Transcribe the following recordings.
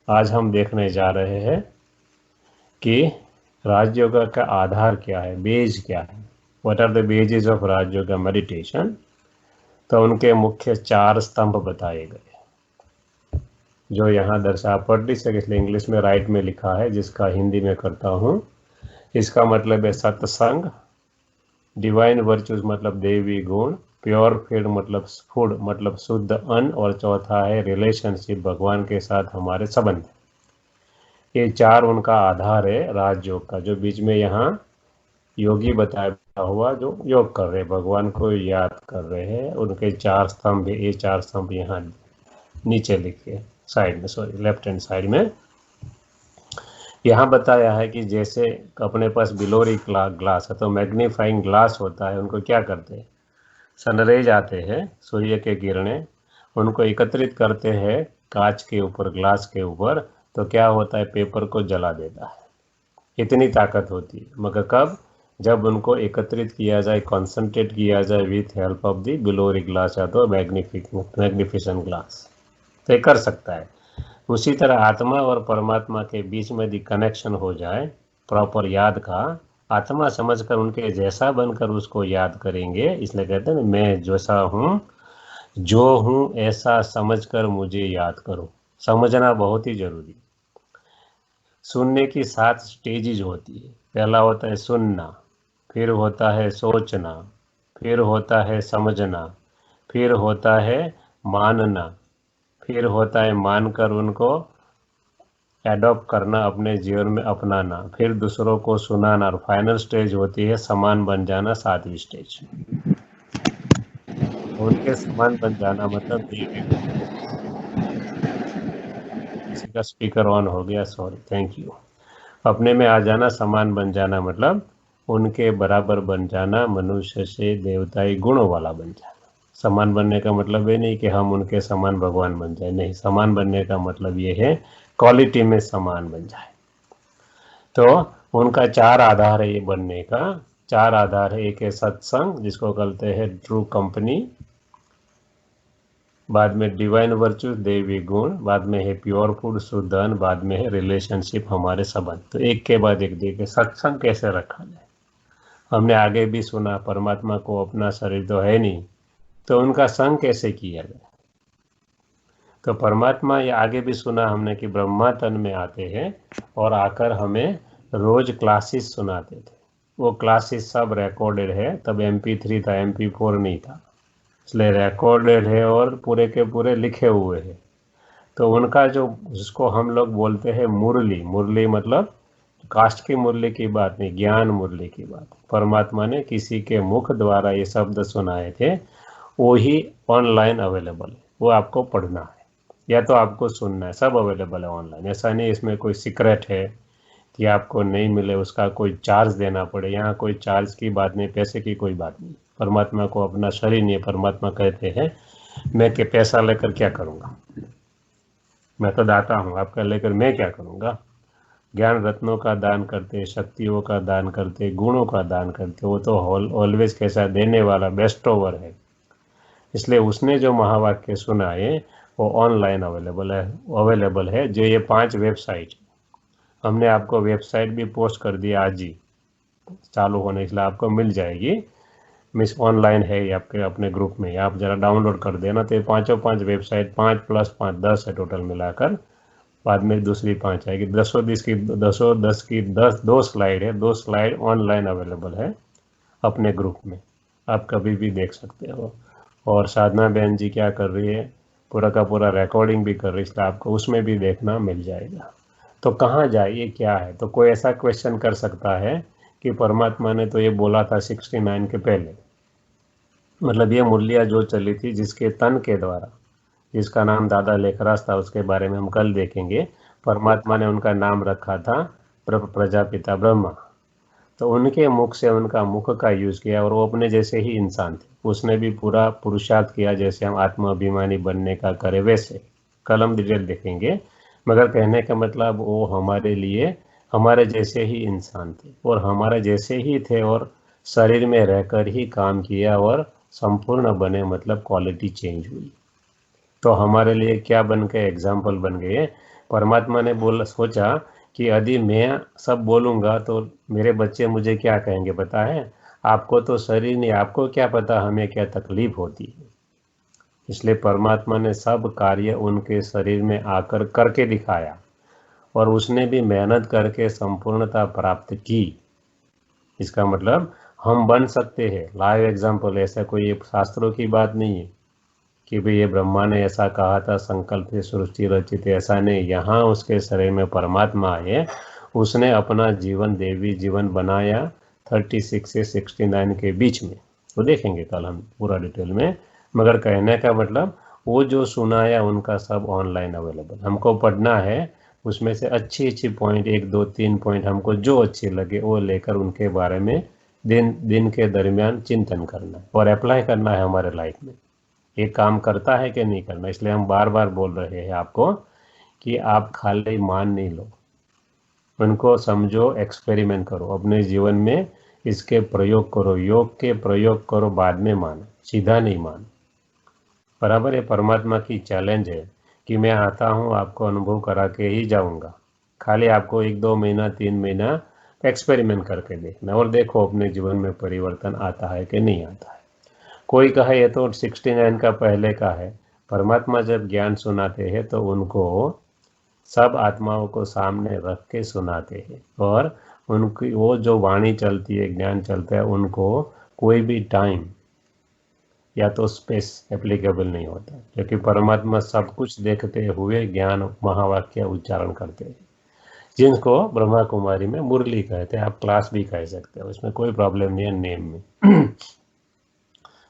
आज हम देखने जा रहे हैं कि राजयोग का आधार क्या है, बेज क्या है, what are the bases of Rajyoga meditation. तो उनके मुख्य 4 स्तंभ बताए गए, जो यहाँ दर्शा पढ़ नहीं सके इसलिए इंग्लिश में राइट में लिखा है, जिसका हिंदी में करता हूँ। इसका मतलब है सत्संग, डिवाइन वर्चूज मतलब देवी गुण, प्योर फीड मतलब फूड मतलब शुद्ध अन्न, और चौथा है रिलेशनशिप, भगवान के साथ हमारे संबंध। ये 4 उनका आधार है राजयोग का, जो बीच में यहाँ योगी बताया हुआ जो योग कर रहे हैं, भगवान को याद कर रहे हैं, उनके 4 स्तंभ। ये 4 स्तंभ यहाँ नीचे लिखे साइड में, सॉरी लेफ्ट हैंड साइड में यहाँ बताया है कि जैसे अपने पास बिलोरी ग्लास है तो मैग्नीफाइंग ग्लास होता है, उनको क्या करते हैं, सनरेज आते हैं, सूर्य के किरणें उनको एकत्रित करते हैं कांच के ऊपर, ग्लास के ऊपर, तो क्या होता है, पेपर को जला देता है। इतनी ताकत होती है, मगर कब, जब उनको एकत्रित किया जाए, कॉन्सेंट्रेट किया जाए विथ हेल्प ऑफ द बिलोरी ग्लास या तो मैग्निफिसेंट ग्लास, तो ये कर सकता है। उसी तरह आत्मा और परमात्मा के बीच में यदि कनेक्शन हो जाए प्रॉपर याद का, आत्मा समझकर उनके जैसा बनकर उसको याद करेंगे, इसलिए कहते हैं ना, मैं जैसा हूँ, जो हूँ ऐसा समझकर मुझे याद करो। समझना बहुत ही जरूरी। सुनने की 7 स्टेजेज होती है। पहला होता है सुनना, फिर होता है सोचना, फिर होता है समझना, फिर होता है मानना, फिर होता है मानकर उनको एडॉप्ट करना, अपने जीवन में अपनाना, फिर दूसरों को सुनाना, और फाइनल स्टेज होती है समान बन जाना, 7वीं स्टेज। उनके समान बन जाना मतलब देवी गुण। किसी का स्पीकर ऑन हो गया, सॉरी, थैंक यू। अपने में आ जाना, समान बन जाना मतलब उनके बराबर बन जाना, मनुष्य से देवताई गुणों वाला बन जाना। समान बनने का मतलब ये नहीं कि हम उनके समान भगवान बन जाए, नहीं, समान बनने का मतलब ये है क्वालिटी में समान बन जाए। तो उनका 4 आधार है ये बनने का। 4 आधार है, एक है सत्संग जिसको कहते हैं ट्रू कंपनी, बाद में डिवाइन वर्चू देवी गुण, बाद में है प्योर फूड शुद्ध अन्न, बाद में है रिलेशनशिप हमारे संबंध। तो एक के बाद एक देखे सत्संग कैसे रखा जाए। हमने आगे भी सुना परमात्मा को अपना शरीर तो है नहीं, तो उनका संग कैसे किया जाए। तो परमात्मा, ये आगे भी सुना हमने कि ब्रह्मा तन में आते हैं और आकर हमें रोज क्लासेस सुनाते थे। वो क्लासेस सब रिकॉर्डेड है, तब MP3 था, MP4 नहीं था, इसलिए रिकॉर्डेड है और पूरे के पूरे लिखे हुए हैं। तो उनका जो, जिसको हम लोग बोलते हैं मुरली, मुरली मतलब कास्ट की मुरली की बात नहीं, ज्ञान मुरली की बात। परमात्मा ने किसी के मुख द्वारा ये शब्द सुनाए थे, वो ही ऑनलाइन अवेलेबल है, वो आपको पढ़ना है या तो आपको सुनना है, सब अवेलेबल है ऑनलाइन। ऐसा नहीं इसमें कोई सीक्रेट है कि आपको नहीं मिले, उसका कोई चार्ज देना पड़े। यहाँ कोई चार्ज की बात नहीं, पैसे की कोई बात नहीं। परमात्मा को अपना शरीर नहीं है, परमात्मा कहते हैं मैं के पैसा लेकर क्या करूँगा, मैं तो दाता हूँ, आपका लेकर मैं क्या करूँगा। ज्ञान रत्नों का दान करते, शक्तियों का दान करते, गुणों का दान करते, वो तो ऑलवेज कैसा देने वाला बेस्ट ओवर है। इसलिए उसने जो महावाक्य सुनाए वो ऑनलाइन अवेलेबल है। जो ये 5 वेबसाइट, हमने आपको वेबसाइट भी पोस्ट कर दी आज ही चालू होने, इसलिए आपको मिल जाएगी। मिस ऑनलाइन है ये आपके अपने ग्रुप में, आप जरा डाउनलोड कर देना। तो ये 5 वेबसाइट, 5 + 5 10 है टोटल मिलाकर। बाद में दूसरी 5 आएगी, 10 2 स्लाइड है, 2 स्लाइड ऑनलाइन अवेलेबल है अपने ग्रुप में, आप कभी भी देख सकते हो। और साधना बहन जी क्या कर रही है, पूरा का पूरा रिकॉर्डिंग भी कर रही है, इसलिए आपको उसमें भी देखना मिल जाएगा। तो कहाँ जाए, ये क्या है। तो कोई ऐसा क्वेश्चन कर सकता है कि परमात्मा ने तो ये बोला था 69 के पहले, मतलब ये मुरलिया जो चली थी जिसके तन के द्वारा, जिसका नाम दादा लेखराज था, उसके बारे में हम कल देखेंगे। परमात्मा ने उनका नाम रखा था प्रजापिता ब्रह्मा। तो उनके मुख से, उनका मुख का यूज किया, और वो अपने जैसे ही इंसान थे। उसने भी पूरा पुरुषार्थ किया जैसे हम आत्माभिमानी बनने का करे वैसे। कल हम डिटेल देखेंगे, मगर कहने का मतलब वो हमारे लिए हमारे जैसे ही इंसान थे, और हमारे जैसे ही थे, और शरीर में रहकर ही काम किया और संपूर्ण बने, मतलब क्वालिटी चेंज हुई। तो हमारे लिए क्या बन गए, एग्जाम्पल बन गए। परमात्मा ने सोचा कि यदि मैं सब बोलूँगा तो मेरे बच्चे मुझे क्या कहेंगे पता है? आपको तो शरीर नहीं, आपको क्या पता हमें क्या तकलीफ होती है। इसलिए परमात्मा ने सब कार्य उनके शरीर में आकर करके दिखाया और उसने भी मेहनत करके संपूर्णता प्राप्त की। इसका मतलब हम बन सकते हैं। लाइव एग्जाम्पल, ऐसा कोई शास्त्रों की बात नहीं है कि भाई ये ब्रह्मा ने ऐसा कहा था, संकल्प से सृष्टि रचित, ऐसा नहीं। यहाँ उसके शरीर में परमात्मा आए, उसने अपना जीवन देवी जीवन बनाया 36 से 69 के बीच में। वो देखेंगे कल हम पूरा डिटेल में, मगर कहने का मतलब वो जो सुनाया उनका सब ऑनलाइन अवेलेबल। हमको पढ़ना है, उसमें से अच्छी अच्छी पॉइंट 1 2 3 पॉइंट हमको जो अच्छे लगे वो लेकर उनके बारे में दिन दिन के दरमियान चिंतन करना है और अप्लाई करना है हमारे लाइफ में। ये काम करता है कि नहीं करना। इसलिए हम बार बार बोल रहे हैं आपको कि आप खाली मान नहीं लो, उनको समझो, एक्सपेरिमेंट करो अपने जीवन में, इसके प्रयोग करो, योग के प्रयोग करो, बाद में मानो, सीधा नहीं मानो। बराबर है। परमात्मा की चैलेंज है कि मैं आता हूँ, आपको अनुभव करा के ही जाऊँगा। खाली आपको 1 2 महीना 3 महीना एक्सपेरिमेंट करके देखना और देखो अपने जीवन में परिवर्तन आता है कि नहीं आता है। कोई कहे ये तो 69 का पहले का है। परमात्मा जब ज्ञान सुनाते हैं तो उनको सब आत्माओं को सामने रख के सुनाते हैं और उनकी वो जो वाणी चलती है, ज्ञान चलता है, उनको कोई भी टाइम या तो स्पेस एप्लीकेबल नहीं होता, क्योंकि परमात्मा सब कुछ देखते हुए ज्ञान महावाक्य उच्चारण करते हैं, जिनको ब्रह्मा कुमारी में मुरली कहते हैं। आप क्लास भी कह सकते हो, इसमें कोई प्रॉब्लम नहीं है नेम में।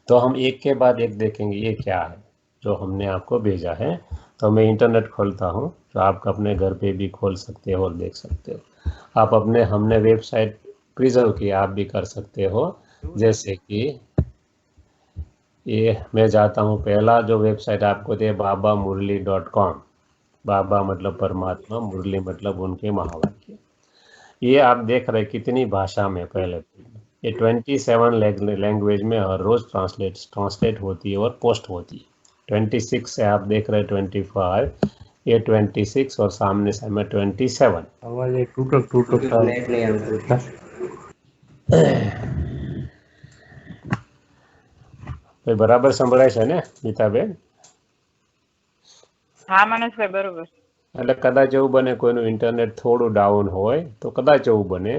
तो हम एक के बाद एक देखेंगे ये क्या है जो हमने आपको भेजा है। तो मैं इंटरनेट खोलता हूँ, तो आप अपने घर पे भी खोल सकते हो और देख सकते हो। आप अपने हमने वेबसाइट प्रिजर्व की, आप भी कर सकते हो। जैसे कि ये मैं जाता हूँ, पहला जो वेबसाइट आपको दे babaMurli.com। बाबा मतलब परमात्मा, मुरली मतलब उनके महावाक्य। ये आप देख रहे कितनी भाषा में, पहले ये 27 लैंग्वेज में हर रोज ट्रांसलेट होती है और पोस्ट होती है। 26 से आप देख रहे 25, ये 26 और सामने से में 27। आवाज एक टूटता नेट नहीं आता। ભાઈ બરાબર સંભળાય છે ને ગીતાબેન? હા મનોજભાઈ બરોબર. એટલે કદાચ એવું બને કોઈનું ઇન્ટરનેટ થોડું ડાઉન હોય તો કદાચ એવું બને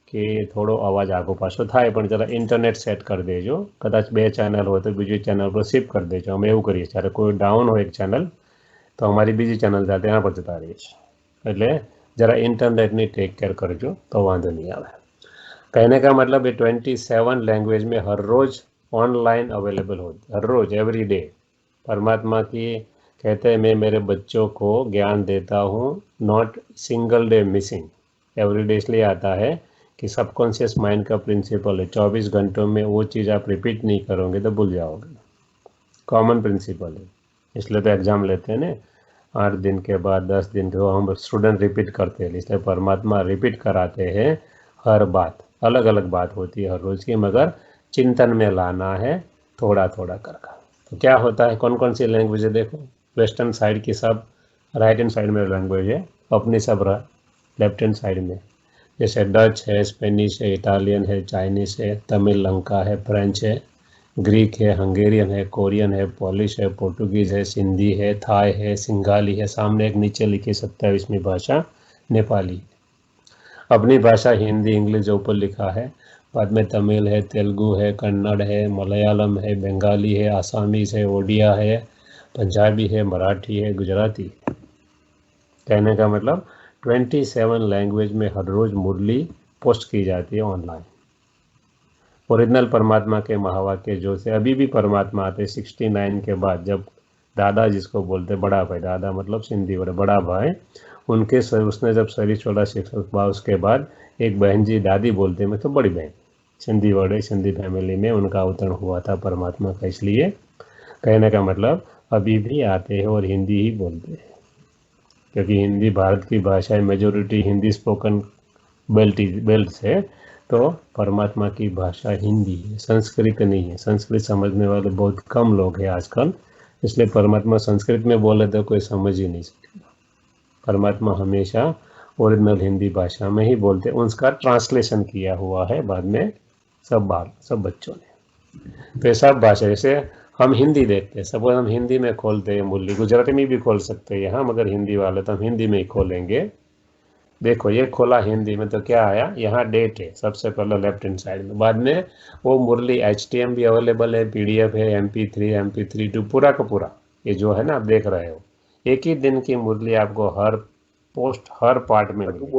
કે થોડો અવાજ આગો પાછો થાય, પણ જરા ઇન્ટરનેટ સેટ કરી દેજો. કદાચ 2 ચેનલ હોય તો બીજી ચેનલ પર શિફ્ટ કરી દેજો. અમે એવું કરીએ જ્યારે કોઈ ડાઉન હોય એક ચેનલ તો અમારી બીજી ચેનલ જાય તેના પર જતા રહીએ છીએ. એટલે જરા ઇન્ટરનેટની ટેક કેર કરજો તો વાંધો નહીં આવે. कहने का मतलब ये 27 लैंग्वेज में हर रोज ऑनलाइन अवेलेबल होती, हर रोज एवरी डे। परमात्मा की कहते हैं मैं मेरे बच्चों को ज्ञान देता हूँ, not single day missing. Every day इसलिए आता है कि सबकॉन्शियस माइंड का प्रिंसिपल है, 24 घंटों में वो चीज़ आप रिपीट नहीं करोगे तो भूल जाओगे। कॉमन प्रिंसिपल है, इसलिए तो एग्ज़ाम लेते हैं ना 8 दिन के बाद 10 दिन के, वो हम स्टूडेंट रिपीट करते हैं। इसलिए परमात्मा रिपीट कराते हैं हर बात, अलग अलग बात होती है हर रोज़ की, मगर चिंतन में लाना है थोड़ा थोड़ा कर। तो क्या होता है, कौन कौन सी लैंग्वेज है देखो। वेस्टर्न साइड की सब राइट हैंड साइड में लैंग्वेज है, अपनी सब लेफ्ट हैंड साइड में, जैसे डच है, स्पेनिश है, इटालियन है, चाइनीस है, तमिल लंका है, फ्रेंच है, ग्रीक है, हंगेरियन है, कोरियन है, पॉलिश है, पोर्टुगीज़ है, सिंधी है, थाई है, सिंगाली है, सामने एक नीचे लिखी 27वीं भाषा नेपाली। अपनी भाषा हिंदी इंग्लिश जो ऊपर लिखा है, बाद में तमिल है, तेलुगु है, कन्नड़ है, मलयालम है, बंगाली है, आसामीज है, ओडिया है, पंजाबी है, मराठी है, गुजराती है। कहने का मतलब 27 लैंग्वेज में हर रोज़ मुरली पोस्ट की जाती है ऑनलाइन। ओरिजिनल परमात्मा के महावाक्य जो से अभी भी परमात्मा आते 69 के बाद, जब दादा जिसको बोलते बड़ा भाई, दादा मतलब सिंधी बड़े बड़ा भाई, उनके उसने जब शरीर छोड़ा शिक्षक हुआ, उसके बाद एक बहन जी दादी बोलते हैं, मतलब बड़ी बहन, सिंधी बड़े सिंधी फैमिली में उनका अवतरण हुआ था परमात्मा का। इसलिए कहने का मतलब अभी भी आते हैं और हिंदी ही बोलते हैं, क्योंकि हिंदी भारत की भाषा है, मेजोरिटी हिंदी स्पोकन बेल्ट से, तो परमात्मा की भाषा हिंदी है, संस्कृत नहीं है। संस्कृत समझने वाले बहुत कम लोग हैं आजकल, इसलिए परमात्मा संस्कृत में बोले तो कोई समझ ही नहीं सकता। परमात्मा हमेशा ओरिजिनल हिंदी भाषा में ही बोलते, उसका ट्रांसलेशन किया हुआ है बाद में सब बच्चों ने। तो सब भाषा, जैसे हम हिंदी देखते हैं, सपोज हम हिंदी में खोलते हैं मुरली, गुजराती में भी खोल सकते हैं यहाँ, मगर हिंदी वाले तो हम हिंदी में ही खोलेंगे। देखो ये खोला हिंदी में तो क्या आया, यहाँ डेट है सबसे पहले लेफ्ट हैंड साइड में, बाद में वो मुरली HTM भी अवेलेबल है, PDF है, MP3 MP3 पूरा का पूरा, ये जो है ना आप देख रहे हो, एक ही दिन की मुरली आपको हर पोस्ट हर पार्ट में मिलेगी।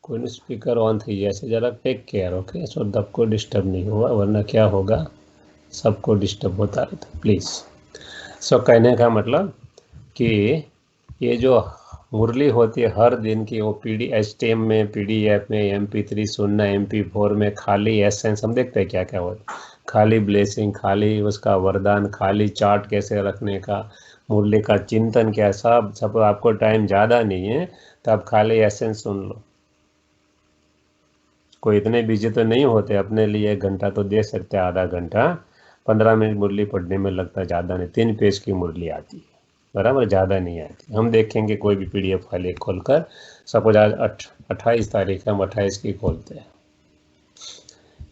कोई स्पीकर ऑन थी जैसे, जरा टेक केयर, ओके, सो सबको डिस्टर्ब नहीं हुआ, वरना क्या होगा, सबको डिस्टर्ब होता रहता, प्लीज़। सो कहने का मतलब कि ये जो मुरली होती है हर दिन की, वो HTM में, PDF में, MP3 सुनना, MP4 में, खाली एसेंस हम देखते हैं क्या क्या होता है, खाली ब्लेसिंग, खाली उसका वरदान, खाली चार्ट कैसे रखने का, मुरली का चिंतन क्या, सब आपको टाइम ज़्यादा नहीं है तो आप खाली एसेंस सुन लो। कोई इतने बिजी तो नहीं होते, अपने लिए 1 घंटा तो दे सकते हैं, आधा घंटा, 15 मिनट मुरली पढ़ने में लगता है, ज़्यादा नहीं, 3 पेज की मुरली आती है, बराबर, ज़्यादा नहीं आती। हम देखेंगे कोई भी PDF फाइल एक खोलकर, सपोज आज 28 तारीख है, हम 28 की खोलते हैं,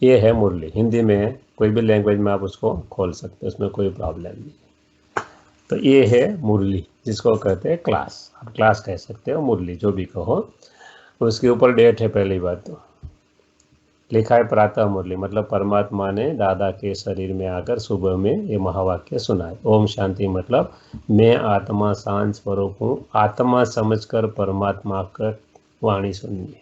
ये है मुरली, हिंदी में कोई भी लैंग्वेज में आप उसको खोल सकते हैं, उसमें कोई प्रॉब्लम नहीं। तो ये है मुरली, जिसको कहते हैं क्लास, आप क्लास कह सकते हो, मुरली जो भी कहो। उसके ऊपर डेट है, पहली बात तो लिखा है प्रातः मुरली, मतलब परमात्मा ने दादा के शरीर में आकर सुबह में ये महावाक्य सुनाए। ओम शांति मतलब मैं आत्मा शांत स्वरूप हूँ, आत्मा समझकर परमात्मा का वाणी सुनिए।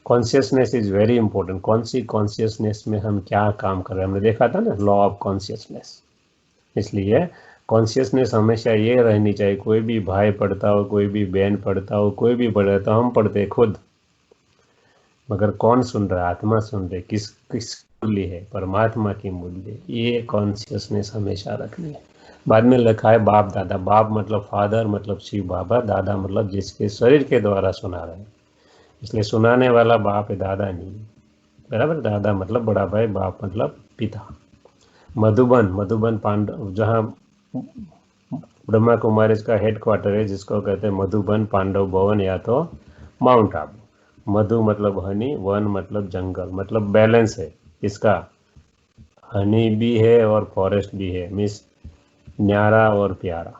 Consciousness is very important. कौन सी कॉन्शियसनेस में हम क्या काम कर रहे हैं, हमने देखा था ना, लॉ ऑफ कॉन्शियसनेस। इसलिए कॉन्शियसनेस हमेशा ये रहनी चाहिए, कोई भी भाई पढ़ता हो, कोई भी बहन पढ़ता हो, कोई भी पढ़े तो हम पढ़ते खुद, मगर कौन सुन रहा है, आत्मा सुन रही, किस मूल्य है, परमात्मा की मूल्य, ये कॉन्शियसनेस हमेशा रखनी है। बाद में लिखा है बाप दादा, बाप मतलब फादर, मतलब शिव बाबा, दादा मतलब जिसके शरीर के द्वारा सुना रहे हैं, इसलिए सुनाने वाला बाप है, दादा नहीं, बराबर। दादा मतलब बड़ा भाई, बाप मतलब पिता। मधुबन पांडव, जहाँ ब्रह्मा कुमारी का हेडक्वार्टर है, जिसको कहते हैं मधुबन पांडव भवन या तो माउंट आबू। मधु मतलब हनी, वन मतलब जंगल, मतलब बैलेंस है इसका, हनी भी है और फॉरेस्ट भी है, मीन्स न्यारा और प्यारा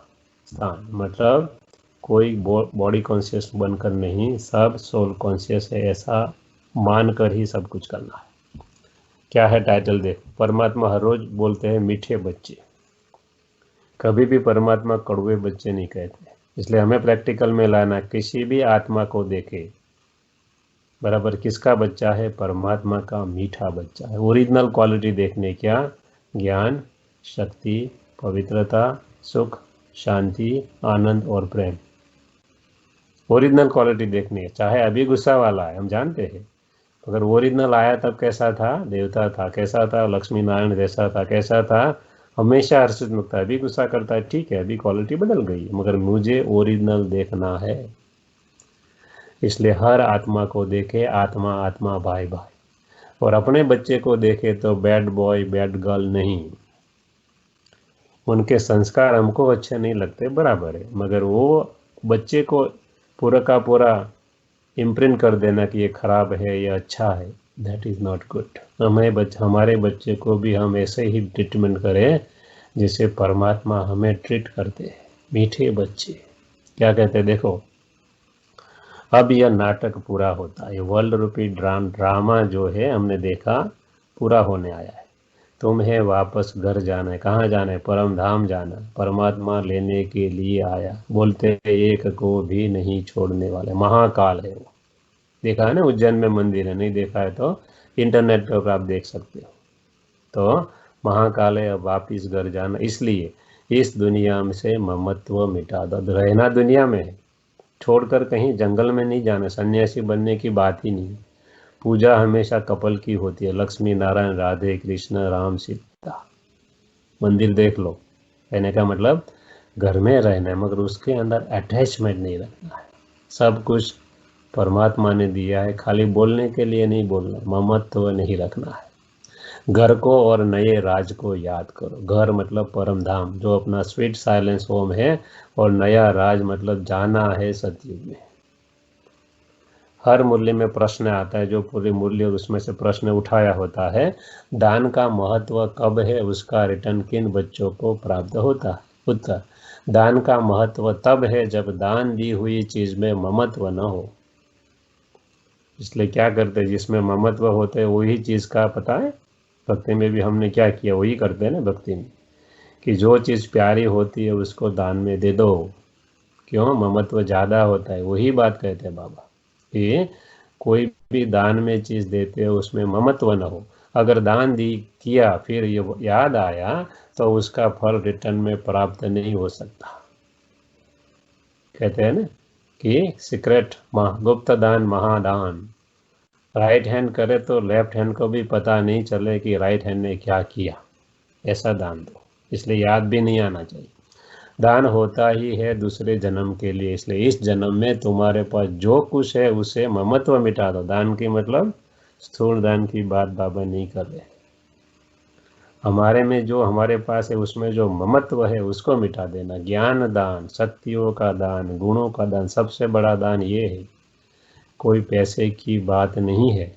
स्थान, मतलब कोई बॉडी कॉन्शियस बनकर नहीं, सब सोल कॉन्शियस है, ऐसा मानकर ही सब कुछ करना है। क्या है टाइटल देख, परमात्मा हर रोज बोलते हैं मीठे बच्चे, कभी भी परमात्मा कड़वे बच्चे नहीं कहते। इसलिए हमें प्रैक्टिकल में लाना, किसी भी आत्मा को देखे, बराबर किसका बच्चा है, परमात्मा का मीठा बच्चा है। ओरिजिनल क्वालिटी देखने, क्या, ज्ञान, शक्ति, पवित्रता, सुख, शांति, आनंद और प्रेम, ओरिजिनल क्वालिटी देखनी है। चाहे अभी गुस्सा वाला है, हम जानते हैं, अगर ओरिजिनल आया तब कैसा था, देवता था, कैसा था, लक्ष्मी नारायण जैसा था, कैसा था, हमेशा हर्षित मुक्त है। अभी गुस्सा करता है, ठीक है, अभी क्वालिटी बदल गई, मगर मुझे ओरिजिनल देखना है। इसलिए हर आत्मा को देखे, आत्मा आत्मा भाई भाई, और अपने बच्चे को देखे तो बैड बॉय बैड गर्ल नहीं। उनके संस्कार हमको अच्छे नहीं लगते, बराबर है, मगर वो बच्चे को पूरा का पूरा इम्प्रिंट कर देना कि ये खराब है, ये अच्छा है, दैट इज़ नॉट गुड। हमारे बच्चे को भी हम ऐसे ही ट्रीटमेंट करें जिसे परमात्मा हमें ट्रीट करते हैं, मीठे बच्चे। क्या कहते हैं, देखो अब यह नाटक पूरा होता है, वर्ल्ड रूपी ड्रामा जो है हमने देखा पूरा होने आया है। तुम्हें वापस घर जाना है, कहाँ जाना है, परम धाम जाना, परमात्मा लेने के लिए आया, बोलते एक को भी नहीं छोड़ने वाले, महाकाल है वो। देखा है ना, उज्जैन में मंदिर है, नहीं देखा है तो इंटरनेट पर आप देख सकते हो। तो महाकाल है, अब वापिस घर जाना, इसलिए इस दुनिया में से ममत्व मिटा दो। रहना दुनिया में है, छोड़कर कहीं जंगल में नहीं जाना, सन्यासी बनने की बात ही नहीं। पूजा हमेशा कपल की होती है, लक्ष्मी नारायण, राधे कृष्ण, राम सीता, मंदिर देख लो। कहने का मतलब घर में रहना है, मगर उसके अंदर अटैचमेंट नहीं रखना है। सब कुछ परमात्मा ने दिया है, खाली बोलने के लिए नहीं बोलना, ममत्व नहीं रखना है। घर को और नए राज को याद करो। घर मतलब परम धाम जो अपना स्वीट साइलेंस होम है, और नया राज मतलब जाना है सतयुग में। हर मूल्य में प्रश्न आता है, जो पूरे मूल्य उसमें से प्रश्न उठाया होता है, दान का महत्व कब है, उसका रिटर्न किन बच्चों को प्राप्त होता है। उत्तर, दान का महत्व तब है जब दान दी हुई चीज में ममत्व न हो। इसलिए क्या करते हैं, जिसमें ममत्व होते हैं वही चीज का पता है। भक्ति में भी हमने क्या किया, वही करते हैं ना भक्ति में, कि जो चीज प्यारी होती है उसको दान में दे दो। क्यों, ममत्व ज्यादा होता है। वही बात कहते हैं बाबा कि कोई भी दान में चीज देते हो उसमें ममत्व न हो। अगर दान दी किया फिर ये याद आया तो उसका फल रिटर्न में प्राप्त नहीं हो सकता। कहते हैं ना कि सीक्रेट गुप्त दान महादान। राइट हैंड करे तो लेफ्ट हैंड को भी पता नहीं चले कि राइट हैंड ने क्या किया, ऐसा दान दो। इसलिए याद भी नहीं आना चाहिए। दान होता ही है दूसरे जन्म के लिए, इसलिए इस जन्म में तुम्हारे पास जो कुछ है उसे ममत्व मिटा दो। दान की मतलब स्थूल दान की बात बाबा नहीं कर रहे। हमारे में जो हमारे पास है उसमें जो ममत्व है उसको मिटा देना। ज्ञान दान, शक्तियों का दान, गुणों का दान, सबसे बड़ा दान ये है। कोई पैसे की बात नहीं है।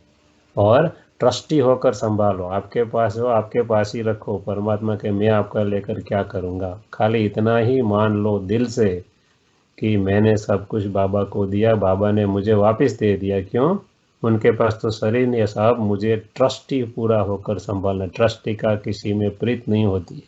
और ट्रस्टी होकर संभालो, आपके पास हो आपके पास ही रखो। परमात्मा के मैं आपका लेकर क्या करूँगा, खाली इतना ही मान लो दिल से कि मैंने सब कुछ बाबा को दिया, बाबा ने मुझे वापस दे दिया। क्यों, उनके पास तो शरीर नहीं है साहब, मुझे ट्रस्टी पूरा होकर संभालना। ट्रस्टी का किसी में प्रीत नहीं होती है।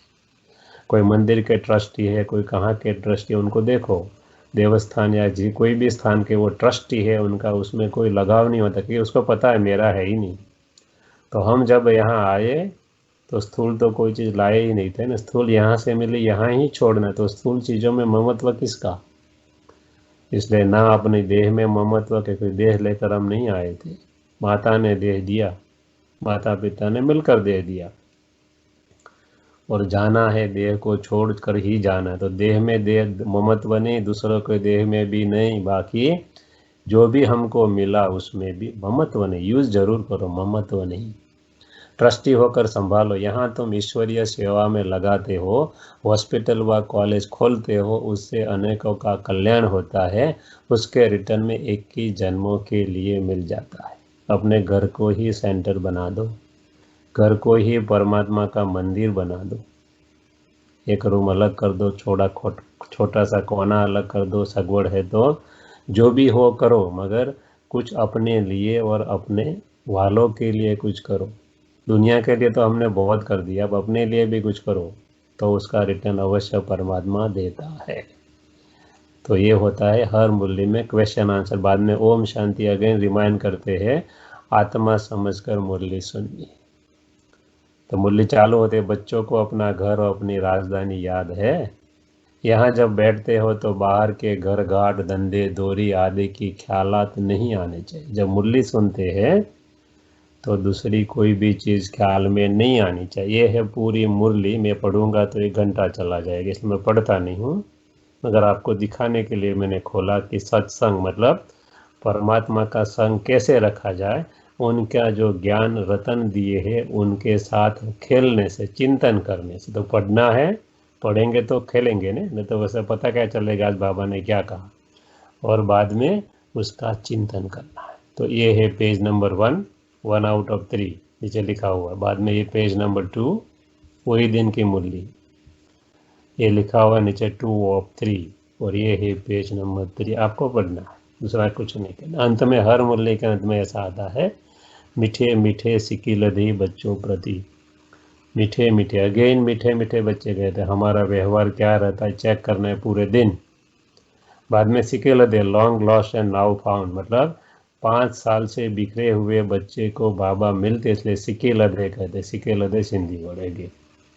कोई मंदिर के ट्रस्टी है, कोई कहाँ के ट्रस्टी है, उनको देखो, देवस्थान या जी कोई भी स्थान के वो ट्रस्टी है, उनका उसमें कोई लगाव नहीं होता, क्योंकि उसको पता है मेरा है ही नहीं। तो हम जब यहाँ आए तो स्थूल तो कोई चीज़ लाए ही नहीं थे ना, स्थूल यहाँ से मिली यहाँ ही छोड़ना, तो स्थूल चीज़ों में ममत्व किसका। इसलिए ना अपने देह में ममत्व के, कोई देह लेकर हम नहीं आए थे। माता ने देह दिया, माता पिता ने मिलकर दे दिया, और जाना है देह को छोड़ कर ही जाना है। तो देह में देह ममत्व नहीं, दूसरों के देह में भी नहीं, बाकी जो भी हमको मिला उसमें भी ममत्व नहीं। यूज जरूर करो, ममत्व नहीं। ट्रस्टी होकर संभालो। यहाँ तुम ईश्वरीय सेवा में लगाते हो, हॉस्पिटल व कॉलेज खोलते हो, उससे अनेकों का कल्याण होता है। उसके रिटर्न में 21 जन्मों के लिए मिल जाता है। अपने घर को ही सेंटर बना दो, घर को ही परमात्मा का मंदिर बना दो। एक रूम अलग कर दो, छोटा सा कोना अलग कर दो, सगवड़ है तो जो भी हो करो, मगर कुछ अपने लिए और अपने वालों के लिए कुछ करो। दुनिया के लिए तो हमने बहुत कर दिया, अब अपने लिए भी कुछ करो, तो उसका रिटर्न अवश्य परमात्मा देता है। तो ये होता है हर मूल्य में क्वेश्चन आंसर। बाद में ओम शांति अगेन रिमाइंड करते हैं, आत्मा समझकर मुरली सुनिए। तो मुरली चालू होते बच्चों को अपना घर और अपनी राजधानी याद है। यहाँ जब बैठते हो तो बाहर के घर घाट धंधे दौरी आदि की ख्यालात नहीं आने चाहिए। जब मुरली सुनते हैं तो दूसरी कोई भी चीज़ ख्याल में नहीं आनी चाहिए। है पूरी मुरली, मैं पढ़ूंगा तो 1 घंटा चला जाएगा, इसलिए मैं पढ़ता नहीं हूँ, मगर आपको दिखाने के लिए मैंने खोला कि सत्संग मतलब परमात्मा का संग कैसे रखा जाए। उनका जो ज्ञान रतन दिए हैं उनके साथ खेलने से, चिंतन करने से। तो पढ़ना है, पढ़ेंगे तो खेलेंगे नहीं तो वैसे पता क्या चलेगा आज बाबा ने क्या कहा, और बाद में उसका चिंतन करना है। तो ये है पेज नंबर 1 आउट ऑफ 3 नीचे लिखा हुआ है। बाद में ये पेज नंबर 2 वही दिन की मुरली, ये लिखा हुआ नीचे 2 ऑफ 3, और ये है पेज नंबर 3। आपको पढ़ना है, दूसरा कुछ नहीं करना। अंत में हर मुरली के अंत में ऐसा आता है, मीठे मीठे सिकी लधी बच्चों प्रति। मीठे मीठे, अगेन मीठे मीठे बच्चे कहते हैं। हमारा व्यवहार क्या रहता है चेक करना है पूरे दिन। बाद में सिके लदे, long lost and now found, मतलब 5 साल से बिखरे हुए बच्चे को बाबा मिलते, इसलिए सिके लदे कहते। सिके लदे सिंधी बढ़ेगी,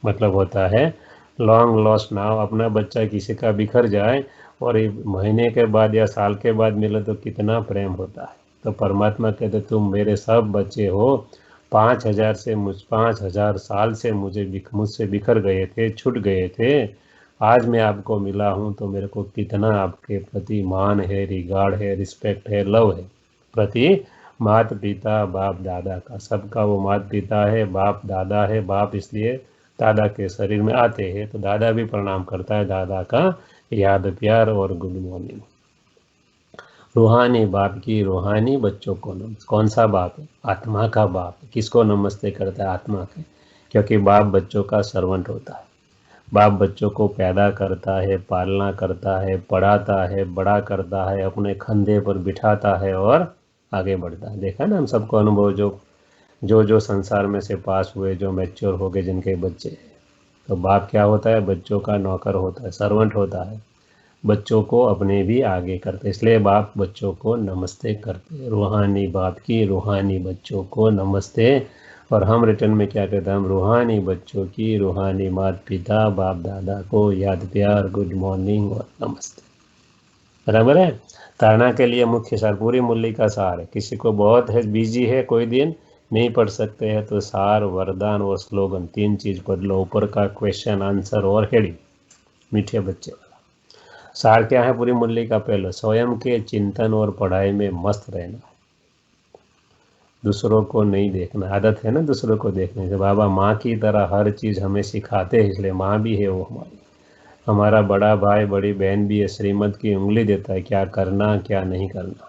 मतलब होता है लॉन्ग लॉस्ट नाउ। अपना बच्चा किसी का बिखर जाए और 1 महीने के बाद या साल के बाद मिले तो कितना प्रेम होता है। तो परमात्मा कहते तुम मेरे सब बच्चे हो, 5,000 साल से मुझसे बिखर गए थे, छूट गए थे। आज मैं आपको मिला हूँ तो मेरे को कितना आपके प्रति मान है, रिगार्ड है, रिस्पेक्ट है, लव है। प्रति माता पिता बाप दादा का। सबका वो माता पिता है, बाप दादा है। बाप इसलिए दादा के शरीर में आते हैं तो दादा भी प्रणाम करता है, दादा का याद प्यार और गुड मॉर्निंग। रूहानी बाप की रूहानी बच्चों को नमस्ते। कौन सा बाप है? आत्मा का बाप। किसको नमस्ते करता है? आत्मा के, क्योंकि बाप बच्चों का सर्वेंट होता है। बाप बच्चों को पैदा करता है, पालना करता है, पढ़ाता है, बड़ा करता है, अपने कंधे पर बिठाता है और आगे बढ़ता है। देखा ना हम सबको अनुभव, जो संसार में से पास हुए, जो मैच्योर हो गए, जिनके बच्चे हैं, तो बाप क्या होता है? बच्चों का नौकर होता है, सर्वेंट होता है। बच्चों को अपने भी आगे करते, इसलिए बाप बच्चों को नमस्ते करते। रूहानी बाप की रूहानी बच्चों को नमस्ते। और हम रिटर्न में क्या कहते हैं? हम रूहानी बच्चों की रूहानी माता पिता बाप दादा को याद प्यार गुड मॉर्निंग और नमस्ते। बराबर है। धारणा के लिए मुख्य सार पूरी मुरली का सार है। किसी को बहुत है, बिजी है, कोई दिन नहीं पढ़ सकते हैं तो सार, वरदान और स्लोगन, 3 चीज पढ़ लो। ऊपर का क्वेश्चन आंसर और हेडिंग, मीठे बच्चे वाला। सार क्या है पूरी मुरली का? पहले स्वयं के चिंतन और पढ़ाई में मस्त रहना, दूसरों को नहीं देखना। आदत है ना दूसरों को देखने से। बाबा माँ की तरह हर चीज हमें सिखाते हैं, इसलिए माँ भी है वो हमारी। हमारा बड़ा भाई बड़ी बहन भी है, श्रीमत की उंगली देता है क्या करना क्या नहीं करना।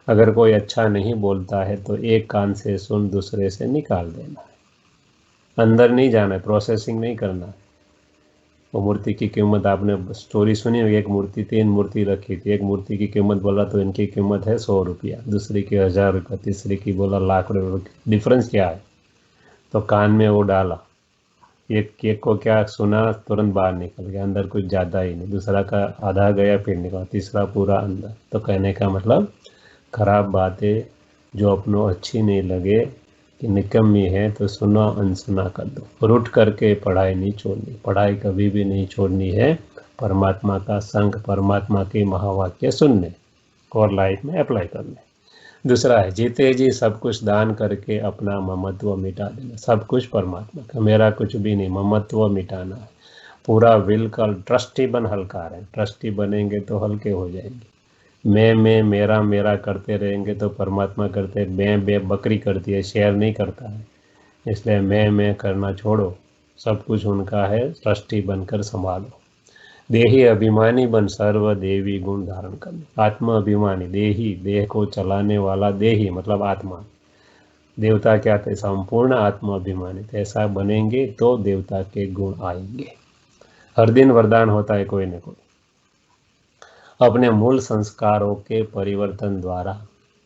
अगर कोई अच्छा नहीं बोलता है तो एक कान से सुन, दूसरे से निकाल देना है। अंदर नहीं जाना है, प्रोसेसिंग नहीं करना है। वो मूर्ति की कीमत आपने स्टोरी सुनी होगी, एक मूर्ति 3 मूर्ति रखी थी। एक मूर्ति की कीमत बोला तो इनकी कीमत है 100 रुपया, दूसरी की 1000 रुपया, तीसरी की बोला लाख रुपये। डिफरेंस क्या है? तो कान में वो डाला, एक को क्या सुना, तुरंत बाहर निकल गया, अंदर कुछ ज़्यादा ही नहीं। दूसरा का आधा गया फिर निकला, तीसरा पूरा अंदर। तो कहने का मतलब खराब बातें जो अपनों अच्छी नहीं लगे कि निकम्मी है तो सुना अनसुना कर दो। रुट करके पढ़ाई नहीं छोड़नी, पढ़ाई कभी भी नहीं छोड़नी है। परमात्मा का संग, परमात्मा के महावाक्य सुनने और लाइफ में अप्लाई करने। दूसरा है जीते जी सब कुछ दान करके अपना ममत्व मिटा देना। सब कुछ परमात्मा का, मेरा कुछ भी नहीं, ममत्व मिटाना है। पूरा विल का ट्रस्टी बन, हल्का रहे। ट्रस्टी बनेंगे तो हल्के हो जाएंगे। मैं मेरा मेरा करते रहेंगे तो परमात्मा करते, बे बकरी करती है, शेयर नहीं करता है। इसलिए मैं करना छोड़ो, सब कुछ उनका है, ट्रस्टी बनकर संभालो। देही अभिमानी बन, सर्व देवी गुण धारण करना। आत्मा अभिमानी, देही देह को चलाने वाला, देही मतलब आत्मा। देवता क्या थे? संपूर्ण आत्मा अभिमानी। ऐसा बनेंगे तो देवता के गुण आएंगे। हर दिन वरदान होता है कोई न कोई। अपने मूल संस्कारों के परिवर्तन द्वारा,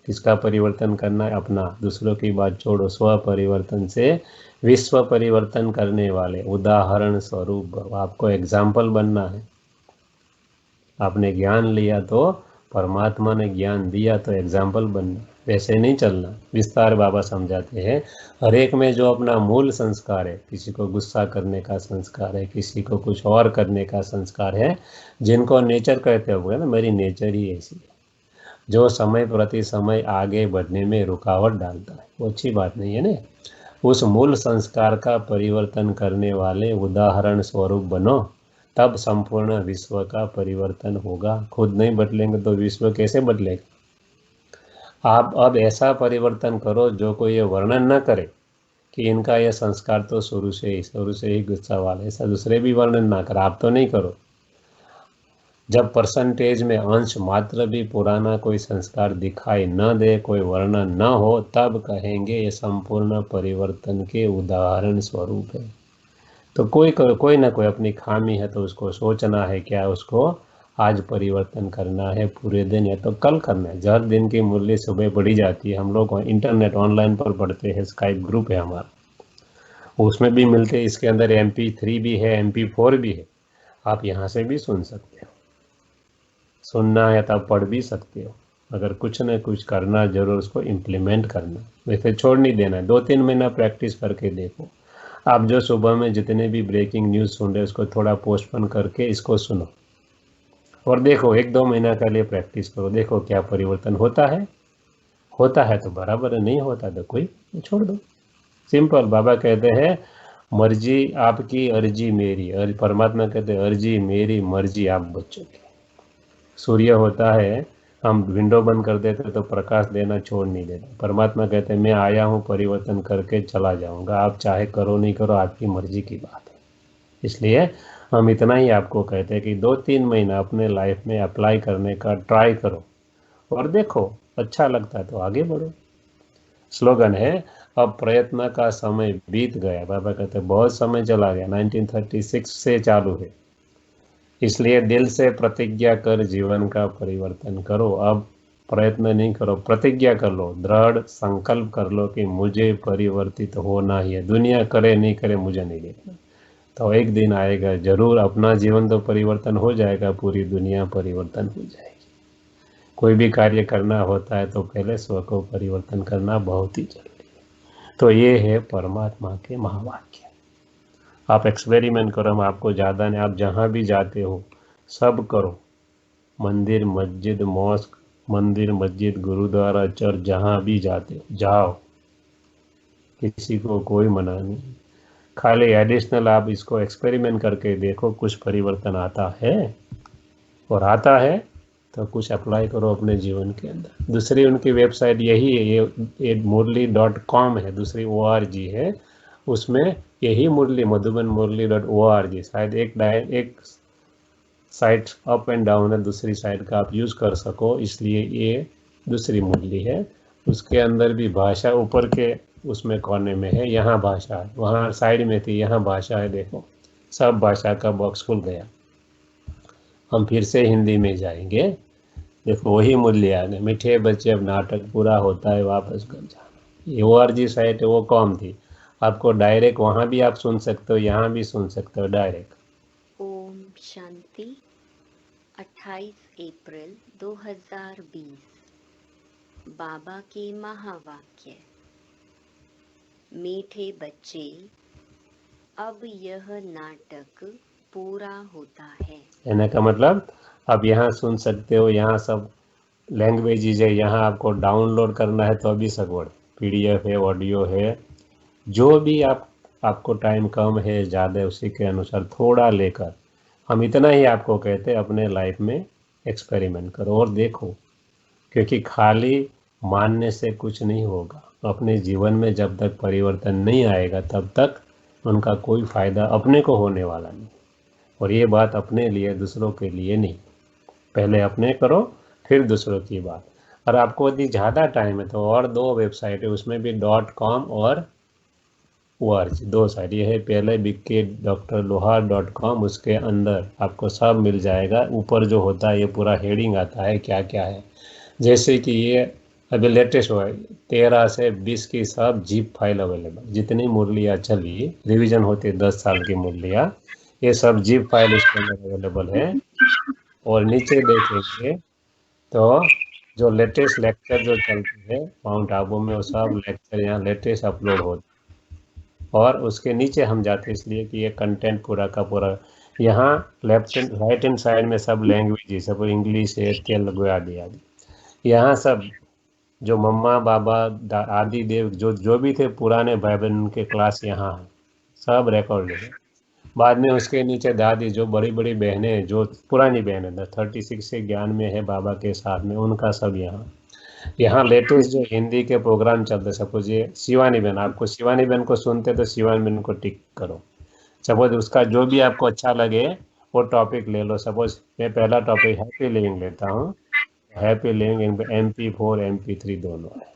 किसका परिवर्तन करना है? अपना। दूसरों की बात छोड़ो, स्व परिवर्तन से विश्व परिवर्तन करने वाले उदाहरण स्वरूप आपको एग्जाम्पल बनना है। आपने ज्ञान लिया तो परमात्मा ने ज्ञान दिया तो एग्जाम्पल बनना, वैसे नहीं चलना। विस्तार बाबा समझाते हैं। हर एक में जो अपना मूल संस्कार है, किसी को गुस्सा करने का संस्कार है, किसी को कुछ और करने का संस्कार है, जिनको नेचर कहते हो ना, मेरी नेचर ही ऐसी है, जो समय प्रति समय आगे बढ़ने में रुकावट डालता है, वो अच्छी बात नहीं है ना। उस मूल संस्कार का परिवर्तन करने वाले उदाहरण स्वरूप बनो, तब संपूर्ण विश्व का परिवर्तन होगा। खुद नहीं बदलेंगे तो विश्व कैसे बदलेगा? आप अब ऐसा परिवर्तन करो जो कोई ये वर्णन न करे कि इनका यह संस्कार तो शुरू से ही गुस्सा वाला, ऐसा दूसरे भी वर्णन ना कर, आप तो नहीं करो। जब परसेंटेज में अंश मात्र भी पुराना कोई संस्कार दिखाई न दे, कोई वर्णन न हो, तब कहेंगे ये संपूर्ण परिवर्तन के उदाहरण स्वरूप है। तो कोई ना कोई अपनी खामी है तो उसको सोचना है, क्या उसको आज परिवर्तन करना है, पूरे दिन या तो कल करना है। हर दिन की मूल्य सुबह बढ़ी जाती है। हम लोग इंटरनेट ऑनलाइन पर पढ़ते हैं, स्काइप ग्रुप है हमारा, उसमें भी मिलते हैं। इसके अंदर MP3 भी है, MP4 भी है, आप यहाँ से भी सुन सकते हो। सुनना है तब पढ़ भी सकते हो। अगर कुछ न कुछ करना जरूर, उसको इम्प्लीमेंट करना, वैसे छोड़ नहीं देना है। 2-3 महीना प्रैक्टिस करके देखो। आप जो सुबह में जितने भी ब्रेकिंग न्यूज़ सुन रहे, उसको थोड़ा पोस्टपोन करके इसको सुनो और देखो, 1-2 महीना के लिए प्रैक्टिस करो, देखो क्या परिवर्तन होता है। होता है तो बराबर है, नहीं होता तो कोई छोड़ दो। सिंपल। बाबा कहते हैं मर्जी आपकी, अर्जी मेरी। और परमात्मा कहते हैं अर्जी मेरी, मर्जी आप बच्चों की। सूर्य होता है हम विंडो बंद कर देते तो प्रकाश देना छोड़ नहीं देते। परमात्मा कहते हैं मैं आया हूँ परिवर्तन करके चला जाऊंगा, आप चाहे करो नहीं करो आपकी मर्जी की बात है। इसलिए हम इतना ही आपको कहते हैं कि 2-3 महीना अपने लाइफ में अप्लाई करने का ट्राई करो और देखो अच्छा लगता है तो आगे बढ़ो। स्लोगन है अब प्रयत्न का समय बीत गया। बाबा कहते हैं बहुत समय चला गया, 1936 से चालू है, इसलिए दिल से प्रतिज्ञा कर जीवन का परिवर्तन करो। अब प्रयत्न नहीं करो, प्रतिज्ञा कर लो, दृढ़ संकल्प कर लो कि मुझे परिवर्तित होना ही है, दुनिया करे नहीं करे मुझे नहीं देखना। तो एक दिन आएगा जरूर, अपना जीवन तो परिवर्तन हो जाएगा, पूरी दुनिया परिवर्तन हो जाएगी। कोई भी कार्य करना होता है तो पहले स्व को परिवर्तन करना बहुत ही जरूरी है। तो ये है परमात्मा के महावाक्य। आप एक्सपेरिमेंट करो, हम आपको ज़्यादा नहीं, आप जहाँ भी जाते हो सब करो, मंदिर मस्जिद मॉस्क, मंदिर मस्जिद गुरुद्वारा चर्च, जहाँ भी जाते हो जाओ, किसी को कोई मना नहीं। खाली एडिशनल आप इसको एक्सपेरिमेंट करके देखो, कुछ परिवर्तन आता है, और आता है तो कुछ अप्लाई करो अपने जीवन के अंदर। दूसरी उनकी वेबसाइट यही है, ये murli.com है, दूसरी ORG है, उसमें यही मुरली madhubanmurli.org, शायद एक साइट अप एंड डाउन है, दूसरी साइड का आप यूज़ कर सको, इसलिए ये दूसरी मुरली है। उसके अंदर भी भाषा ऊपर के उसमें कोने में है, यहाँ भाषा है, वहाँ साइड में थी, यहाँ भाषा है, देखो सब भाषा का बॉक्स खुल गया। हम फिर से हिंदी में जाएंगे, देखो वही मूल्य आ गए, मीठे बच्चे अब नाटक पूरा होता है वापस घर जाना। ये ORG साइट है, वो कॉम थी, आपको डायरेक्ट वहाँ भी आप सुन सकते हो, यहाँ भी सुन सकते हो डायरेक्ट। ओम शांति 28 अप्रैल 2020 बाबा के महावाक्य। मीठे बच्चे अब यह नाटक पूरा होता है। कहने का मतलब अब यहाँ सुन सकते हो, यहाँ सब लैंग्वेजेज है, यहाँ आपको डाउनलोड करना है तो अभी सगवड़, PDF है, ऑडियो है, जो भी आपको टाइम कम है ज़्यादा, उसी के अनुसार थोड़ा लेकर हम इतना ही आपको कहते हैं अपने लाइफ में एक्सपेरिमेंट करो और देखो, क्योंकि खाली मानने से कुछ नहीं होगा। अपने जीवन में जब तक परिवर्तन नहीं आएगा तब तक उनका कोई फ़ायदा अपने को होने वाला नहीं। और ये बात अपने लिए, दूसरों के लिए नहीं, पहले अपने करो फिर दूसरों की बात। और आपको यदि ज़्यादा टाइम है तो और 2 वेबसाइट है, उसमें भी .com और ORG, 2 साइट। ये है पहले bk.drlohar.com, उसके अंदर आपको सब मिल जाएगा। ऊपर जो होता है ये पूरा हेडिंग आता है क्या क्या है, जैसे कि ये अभी लेटेस्ट हुआ है 13 से 20 की सब जिप फाइल अवेलेबल, जितनी मुरलियाँ चली रिवीजन होती 10 साल की मुरलियाँ, ये सब जिप फाइल इसके अंदर अवेलेबल है। और नीचे देखेंगे तो जो लेटेस्ट लेक्चर जो चलते हैं माउंट आबू में, वो सब लेक्चर यहाँ लेटेस्ट अपलोड होते हैं। और उसके नीचे हम जाते हैं इसलिए कि ये कंटेंट पूरा का पूरा, यहाँ left and right hand side में सब लैंग्वेज, सब इंग्लिश है, तेलुगु आदि आदि, यहाँ सब जो मम्मा बाबा आदि देव जो भी थे पुराने भाई बहन, उनके क्लास यहाँ है, सब रिकॉर्ड है। बाद में उसके नीचे दादी, जो बड़ी बड़ी बहनें, जो पुरानी बहनें 36 से ज्ञान में है बाबा के साथ में, उनका सब यहाँ लेटेस्ट जो हिंदी के प्रोग्राम चलते। सपोज ये शिवानी बहन, आपको शिवानी बहन को सुनते तो शिवानी बहन को टिक करो। सपोज उसका जो भी आपको अच्छा लगे वो टॉपिक ले लो। सपोज मैं पहला टॉपिक हैप्पी लिविंग लेता हूँ, हैप्पी लिविंग MP4 MP3 दोनों है,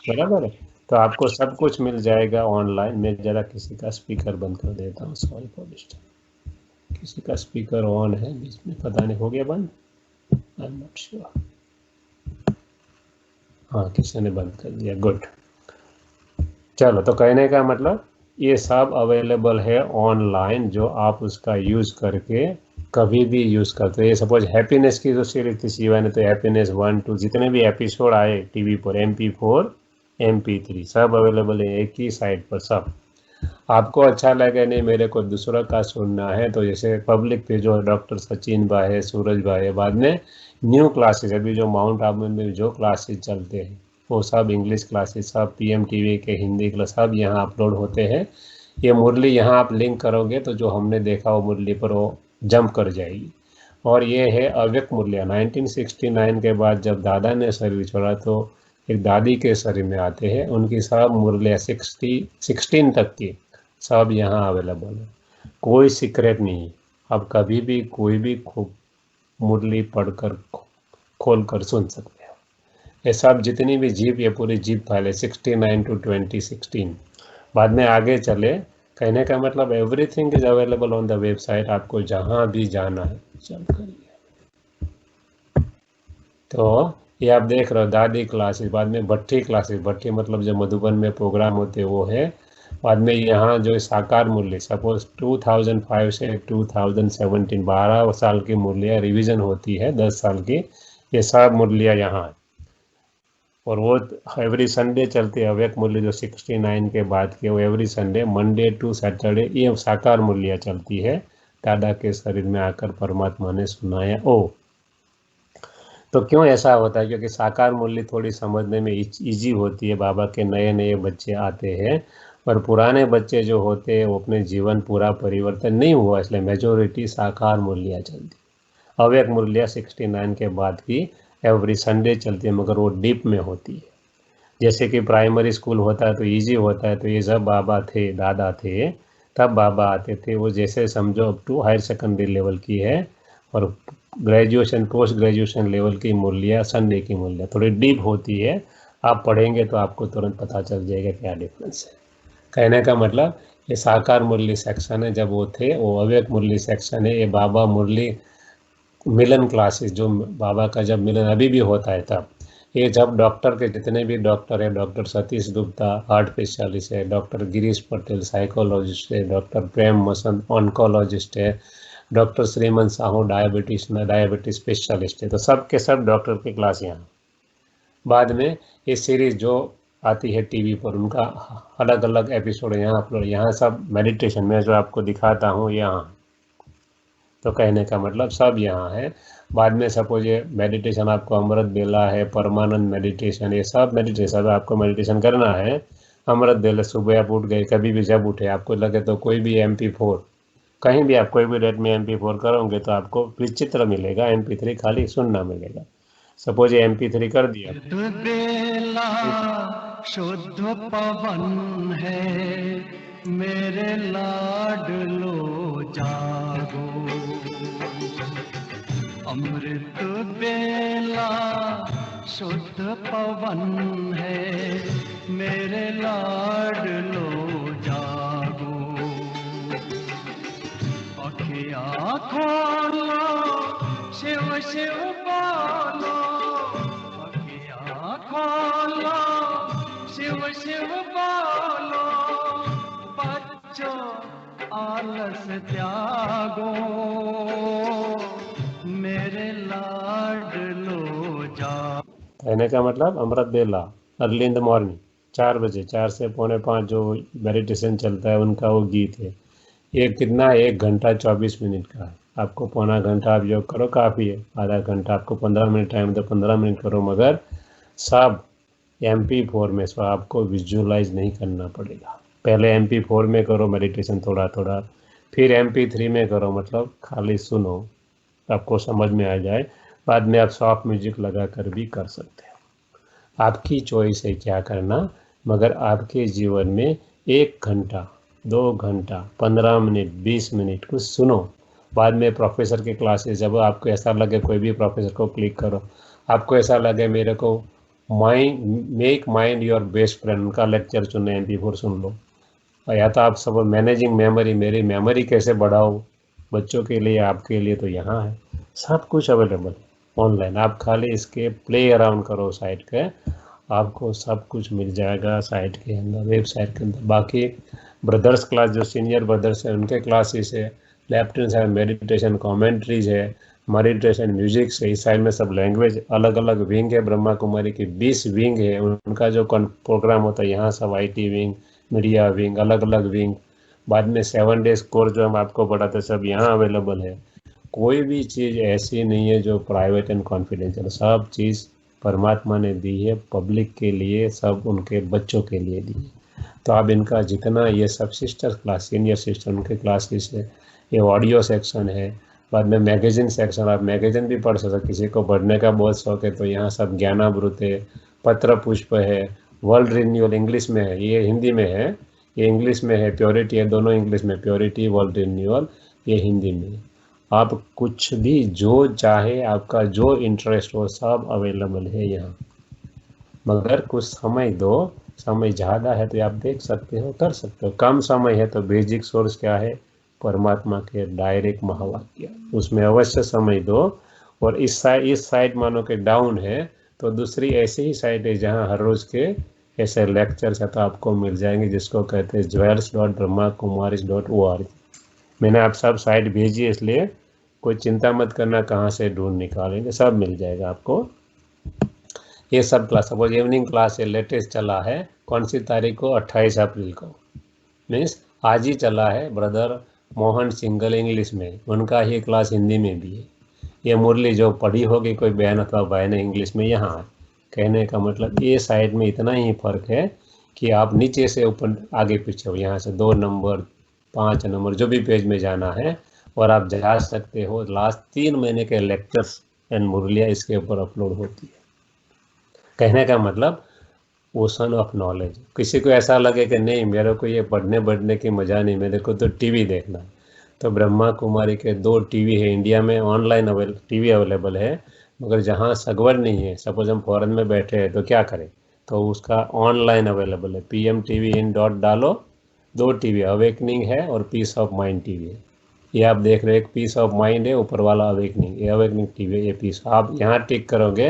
बराबर है। तो आपको सब कुछ मिल जाएगा ऑनलाइन। मैं ज़रा किसी का स्पीकर बंद कर देता हूँ, सॉरी फॉर डिस्टर्ब। किसी का स्पीकर ऑन है बीच में, पता नहीं हो गया बंद, आई एम नॉट श्योर। हाँ, किसी ने बंद कर दिया, गुड। चलो, तो कहने का मतलब ये सब अवेलेबल है ऑनलाइन, जो आप उसका यूज़ करके कभी भी यूज़ करते हो। ये सपोज हैप्पीनेस की जो सीरीज थी शिवा ने, तो हैप्पीनेस 1 2 जितने भी एपिसोड आए टीवी पर, MP4 MP3 सब अवेलेबल है एक ही साइट पर। सब आपको अच्छा लगे, नहीं मेरे को दूसरा का सुनना है, तो जैसे पब्लिक पे जो डॉक्टर सचिन भाई है, सूरज भाई है, बाद में न्यू क्लासेस अभी जो माउंट आबू में जो क्लासेस चलते हैं वो सब इंग्लिश क्लासेस, सब PMTV के हिंदी क्लास सब यहाँ अपलोड होते हैं। ये मुरली यहाँ आप लिंक करोगे तो जो हमने देखा वो मुरली पर वो जंप कर जाएगी। और ये है अव्यक्त मूल्य। 1969 के बाद जब दादा ने शरीर छोड़ा तो एक दादी के शरीर में आते हैं, उनकी सब मूल्य 16 तक की सब यहाँ अवेलेबल है, कोई सीक्रेट नहीं है। आप कभी भी कोई भी मुरली पढ़कर खोल कर सुन सकते हो। ये सब जितनी भी जीप, ये पूरी जीप फाइल है 69 to 2016। बाद में आगे चले, कहने का मतलब everything is available on the website, आपको जहाँ भी जाना है चल करिए। तो ये आप देख रहे हो दादी क्लासेस, बाद में भट्टी क्लासेस, भट्टी मतलब जो मधुबन में प्रोग्राम होते वो है। बाद में यहाँ जो साकार मूल्य, सपोज 2005 से 2017 12 साल की मूल्य रिवीजन होती है, 10 साल की, ये सब मूल्य यहाँ है। और वो एवरी संडे चलती है। अव्यक्त मूल्य जो 69 के बाद के, वो every Sunday Monday to Saturday ये साकार मूल्य चलती है। दादा के शरीर में आकर परमात्मा ने सुनाया ओ। तो क्यों ऐसा होता है? क्योंकि साकार मूल्य थोड़ी समझने में इजी होती है। बाबा के नए नए बच्चे आते हैं और पुराने बच्चे जो होते हैं वो अपने जीवन पूरा परिवर्तन नहीं हुआ, इसलिए मेजोरिटी साकार मूल्य चलती है। अव्यक्त मूल्य 69 के बाद की एवरी संडे चलती है, मगर वो डीप में होती है। जैसे कि प्राइमरी स्कूल होता है तो इजी होता है, तो ये जब बाबा थे, दादा थे, तब बाबा आते थे। वो जैसे समझो up to higher secondary level की है, और ग्रेजुएशन पोस्ट ग्रेजुएशन लेवल की मूल्य, संडे की मूल्य थोड़ी डीप होती है। आप पढ़ेंगे तो आपको तुरंत पता चल जाएगा क्या डिफरेंस है। कहने का मतलब ये साकार मुरली सेक्शन है, जब वो थे, वो अव्यक्त मुरली सेक्शन है। ये बाबा मुरली मिलन क्लासेस, जो बाबा का जब मिलन अभी भी होता है तब, ये जब डॉक्टर के जितने भी डॉक्टर है, doctor Satish Gupta heart specialist है, डॉक्टर गिरीश पटेल साइकोलॉजिस्ट है, डॉक्टर प्रेम मसंद ऑन्कोलॉजिस्ट है, डॉक्टर श्रीमन साहू डायबिटीज स्पेशलिस्ट है, तो सब के सब डॉक्टर की क्लास यहाँ। बाद में ये सीरीज जो आती है टीवी पर, उनका अलग अलग एपिसोड यहाँ अपलोड, यहाँ सब मेडिटेशन में जो आपको दिखाता हूँ यहाँ। तो कहने का मतलब सब यहाँ है। बाद में सपोज ये मेडिटेशन आपको अमृत बेला है, परमानंद मेडिटेशन, ये सब मेडिटेशन आपको मेडिटेशन करना है। अमृत बेला सुबह आप उठ गए, कभी भी जब उठे आपको लगे तो कोई भी MP4, कहीं भी आप कोई भी डेट में MP4 करोगे तो आपको विचित्र मिलेगा, MP3 खाली सुनना मिलेगा। सपोज ये MP3 कर दिया, बेला शुद्ध पवन है, मेरे लाडलो जागो। अमृत बेला शुद्ध पवन है, मेरे लाडलो जागो। अखियाँ खोलो, शिव शिव बोलो, खोलो, शिव शिव बोलो, बच्चों आलस त्यागो, मेरे लाडलो जा। कहने का मतलब अमृत बेला अर्ली इन द मॉर्निंग 4 बजे, 4 से पौने 5 जो मेडिटेशन चलता है उनका वो गीत है। ये कितना, 1 घंटा 24 मिनट का है। आपको पौना घंटा आप योग करो काफ़ी है, आधा घंटा आपको 15 मिनट टाइम तो 15 मिनट करो, मगर सब MP4 में, सो आपको विजुअलाइज नहीं करना पड़ेगा। पहले MP4 में करो मेडिटेशन थोड़ा थोड़ा, फिर MP3 में करो, मतलब खाली सुनो, आपको समझ में आ जाए। बाद में आप सॉफ्ट म्यूजिक लगा कर भी कर सकते हो, आपकी चॉइस है क्या करना। मगर आपके जीवन में 1 घंटा 2 घंटा 15 मिनट 20 मिनट कुछ सुनो। बाद में प्रोफेसर के क्लासेस, जब आपको ऐसा लगे, कोई भी प्रोफेसर को क्लिक करो, आपको ऐसा लगे मेरे को make mind your best friend, उनका लेक्चर चुने, MP4 सुन लो। या तो आप सब मैनेजिंग मेमोरी, मेरी मेमोरी कैसे बढ़ाओ बच्चों के लिए, आपके लिए, तो यहाँ है सब कुछ अवेलेबल ऑनलाइन। आप खाली इसके प्ले अराउंड करो साइट के, आपको सब कुछ मिल जाएगा साइट के अंदर, वेबसाइट के अंदर। बाकी ब्रदर्स क्लास जो सीनियर ब्रदर्स हैं उनके क्लासेस है, left hand side meditation commentaries है, मेडिटेशन म्यूजिक से, इस साइड में सब लैंग्वेज अलग अलग विंग है। ब्रह्मा कुमारी की 20 विंग है, उनका जो प्रोग्राम होता है यहाँ सब IT विंग, मीडिया विंग, अलग अलग विंग। बाद में 7 डेज कोर्स जो हम आपको पढ़ाते सब यहाँ अवेलेबल है। कोई भी चीज़ ऐसी नहीं है जो प्राइवेट एंड कॉन्फिडेंशियल, सब चीज़ परमात्मा ने दी है पब्लिक के लिए, सब उनके बच्चों के लिए दी है। तो आप इनका जितना, ये सब सिस्टर क्लास, सीनियर सिस्टर उनके क्लासेस है, ये ऑडियो सेक्शन है, बाद में मैगजीन सेक्शन, आप मैगजीन भी पढ़ सकते, किसी को पढ़ने का बहुत शौक है तो यहाँ सब ज्ञानामृत है, पत्र पुष्प है, वर्ल्ड रिन्यूअल इंग्लिश में है, ये हिंदी में है, ये इंग्लिश में है, प्योरिटी है, दोनों इंग्लिश में, प्योरिटी वर्ल्ड रिन्यूअल ये हिंदी में। आप कुछ भी जो चाहे, आपका जो इंटरेस्ट हो सब अवेलेबल है यहाँ, मगर कुछ समय दो, समय ज़्यादा है तो आप देख सकते हो, कर सकते हो, कम समय है तो बेसिक सोर्स क्या है, परमात्मा के डायरेक्ट महावाक्य, उसमें अवश्य समय दो। और इस साइड मानो कि डाउन है तो दूसरी ऐसी ही साइट है जहाँ हर रोज़ के ऐसे लेक्चर्स है तो आपको मिल जाएंगे, जिसको कहते हैं jewels.brahmakumaris.org। मैंने आप सब साइट भेजी है, इसलिए कोई चिंता मत करना कहाँ से ढूंढ निकालेंगे, सब मिल जाएगा आपको। ये सब क्लास, सपोज इवनिंग क्लास है, लेटेस्ट चला है, कौन सी तारीख को, 28 अप्रैल को, मीन्स आज ही चला है, ब्रदर मोहन सिंगल इंग्लिश में, उनका ही क्लास हिंदी में भी है। ये मुरली जो पढ़ी होगी कोई बहन अथवा भाई ने इंग्लिश में, यहाँ है। कहने का मतलब ये साइड में इतना ही फर्क है कि आप नीचे से ऊपर आगे पीछे हो, यहाँ से 2 नंबर 5 नंबर जो भी पेज में जाना है, और आप जा सकते हो। लास्ट 3 महीने के लेक्चर्स एंड मुरलियाँ इसके ऊपर अपलोड होती है। कहने का मतलब ओशन ऑफ नॉलेज। किसी को ऐसा लगे कि नहीं मेरे को ये पढ़ने बढ़ने की मज़ा नहीं, मेरे को तो टीवी देखना, तो ब्रह्मा कुमारी के 2 टीवी है इंडिया में, ऑनलाइन टीवी अवेलेबल है, मगर जहाँ सगवड़ नहीं है, सपोज हम फॉरेन में बैठे हैं तो क्या करें, तो उसका ऑनलाइन अवेलेबल है, pmtv.in डालो, 2 टीवी, अवेकनिंग है और पीस ऑफ माइंड टीवी है। ये आप देख रहे हैं, एक पीस ऑफ माइंड है, ऊपर वाला अवेकनिंग, ये अवेकनिंग टीवी है, ये पीस आप यहाँ टिक करोगे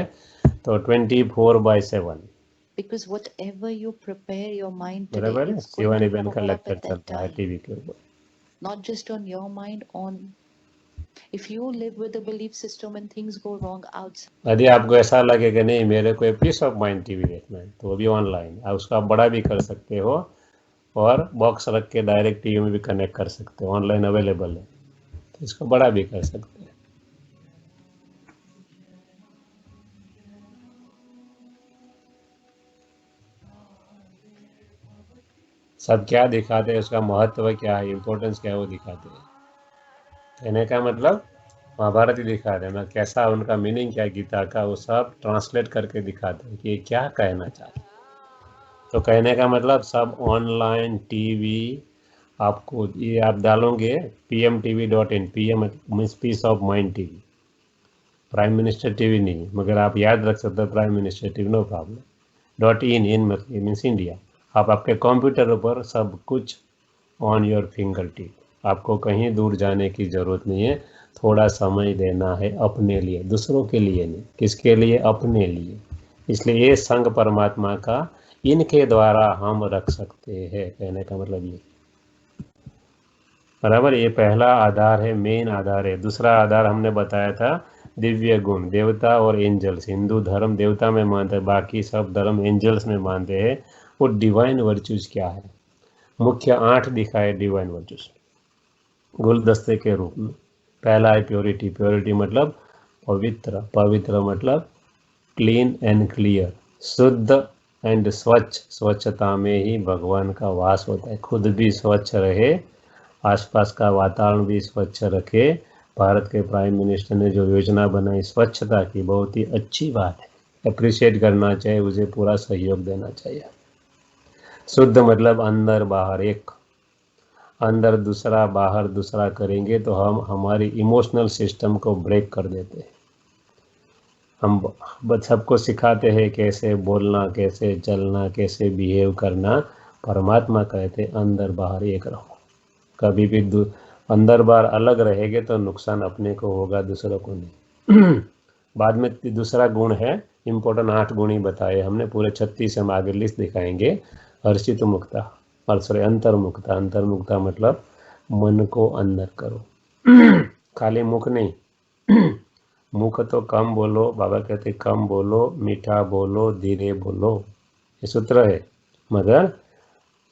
तो 24/7, because whatever you prepare your mind today बराबर है। is going शिवानी to बहन का come up lecture at that चलता है time. टीवी के ऊपर। Not just on your mind, on if you live with a belief system and things go wrong outside. यदि आपको ऐसा लगे कि नहीं मेरे को पीस ऑफ माइंड टीवी देखना है तो वो भी ऑनलाइन है, उसका आप बड़ा भी कर सकते हो और बॉक्स रख के डायरेक्ट टीवी में भी कनेक्ट कर सकते हो, ऑनलाइन अवेलेबल है, तो इसको बड़ा भी कर सकते हैं। सब क्या दिखाते हैं, उसका महत्व क्या है, इम्पोर्टेंस क्या है, वो दिखाते हैं। कहने का मतलब महाभारत ही दिखाते हैं ना, कैसा उनका मीनिंग क्या है गीता का, वो सब ट्रांसलेट करके दिखाते हैं कि ये क्या कहना चाहते हैं। तो कहने का मतलब सब ऑनलाइन टीवी आपको, ये आप डालोगे pmtv.in, PM means peace of mind TV, prime minister TV नहीं, मगर आप याद रख सकते हो prime minister TV, no problem. .in मतलब मीन्स इंडिया। आप आपके कंप्यूटर पर सब कुछ ऑन योर फिंगर टिप, आपको कहीं दूर जाने की ज़रूरत नहीं है। थोड़ा समय देना है अपने लिए, दूसरों के लिए नहीं। किसके लिए? अपने लिए। इसलिए ये संग परमात्मा का इनके द्वारा हम रख सकते हैं, कहने का मतलब ये, बराबर। ये पहला आधार है, मेन आधार है। दूसरा आधार हमने बताया था दिव्य गुण, देवता और एंजल्स। हिंदू धर्म देवता में मानते हैं, बाकी सब धर्म एंजल्स में मानते हैं। वो डिवाइन वर्चूज क्या है? मुख्य 8 दिखाए डिवाइन वर्चूज गुलदस्ते के रूप में। पहला है प्योरिटी। प्योरिटी मतलब पवित्र, पवित्र मतलब क्लीन एंड क्लियर, शुद्ध एंड स्वच्छ। स्वच्छता में ही भगवान का वास होता है। खुद भी स्वच्छ रहे, आसपास का वातावरण भी स्वच्छ रखे। भारत के प्राइम मिनिस्टर ने जो योजना बनाई स्वच्छता की, बहुत ही अच्छी बात है, अप्रिशिएट करना चाहिए, उसे पूरा सहयोग देना चाहिए। शुद्ध मतलब अंदर बाहर एक, अंदर दूसरा बाहर दूसरा करेंगे तो हम हमारी इमोशनल सिस्टम को ब्रेक कर देते हैं। हम सबको सिखाते हैं कैसे बोलना, कैसे चलना, कैसे बिहेव करना। परमात्मा कहते अंदर बाहर एक रहो। कभी भी अंदर बाहर अलग रहेंगे तो नुकसान अपने को होगा, दूसरों को नहीं। बाद में दूसरा गुण है इम्पोर्टेंट, 8 गुण ही बताए हमने, पूरे 36 हम आगे लिस्ट दिखाएंगे। हर्षित मुक्ता और सॉरी अंतर्मुक्ता। अंतर्मुक्ता मतलब मन को अंदर करो, खाली मुख नहीं। मुख तो कम बोलो, बाबा कहते कम बोलो, मीठा बोलो, धीरे बोलो, ये सूत्र है। मगर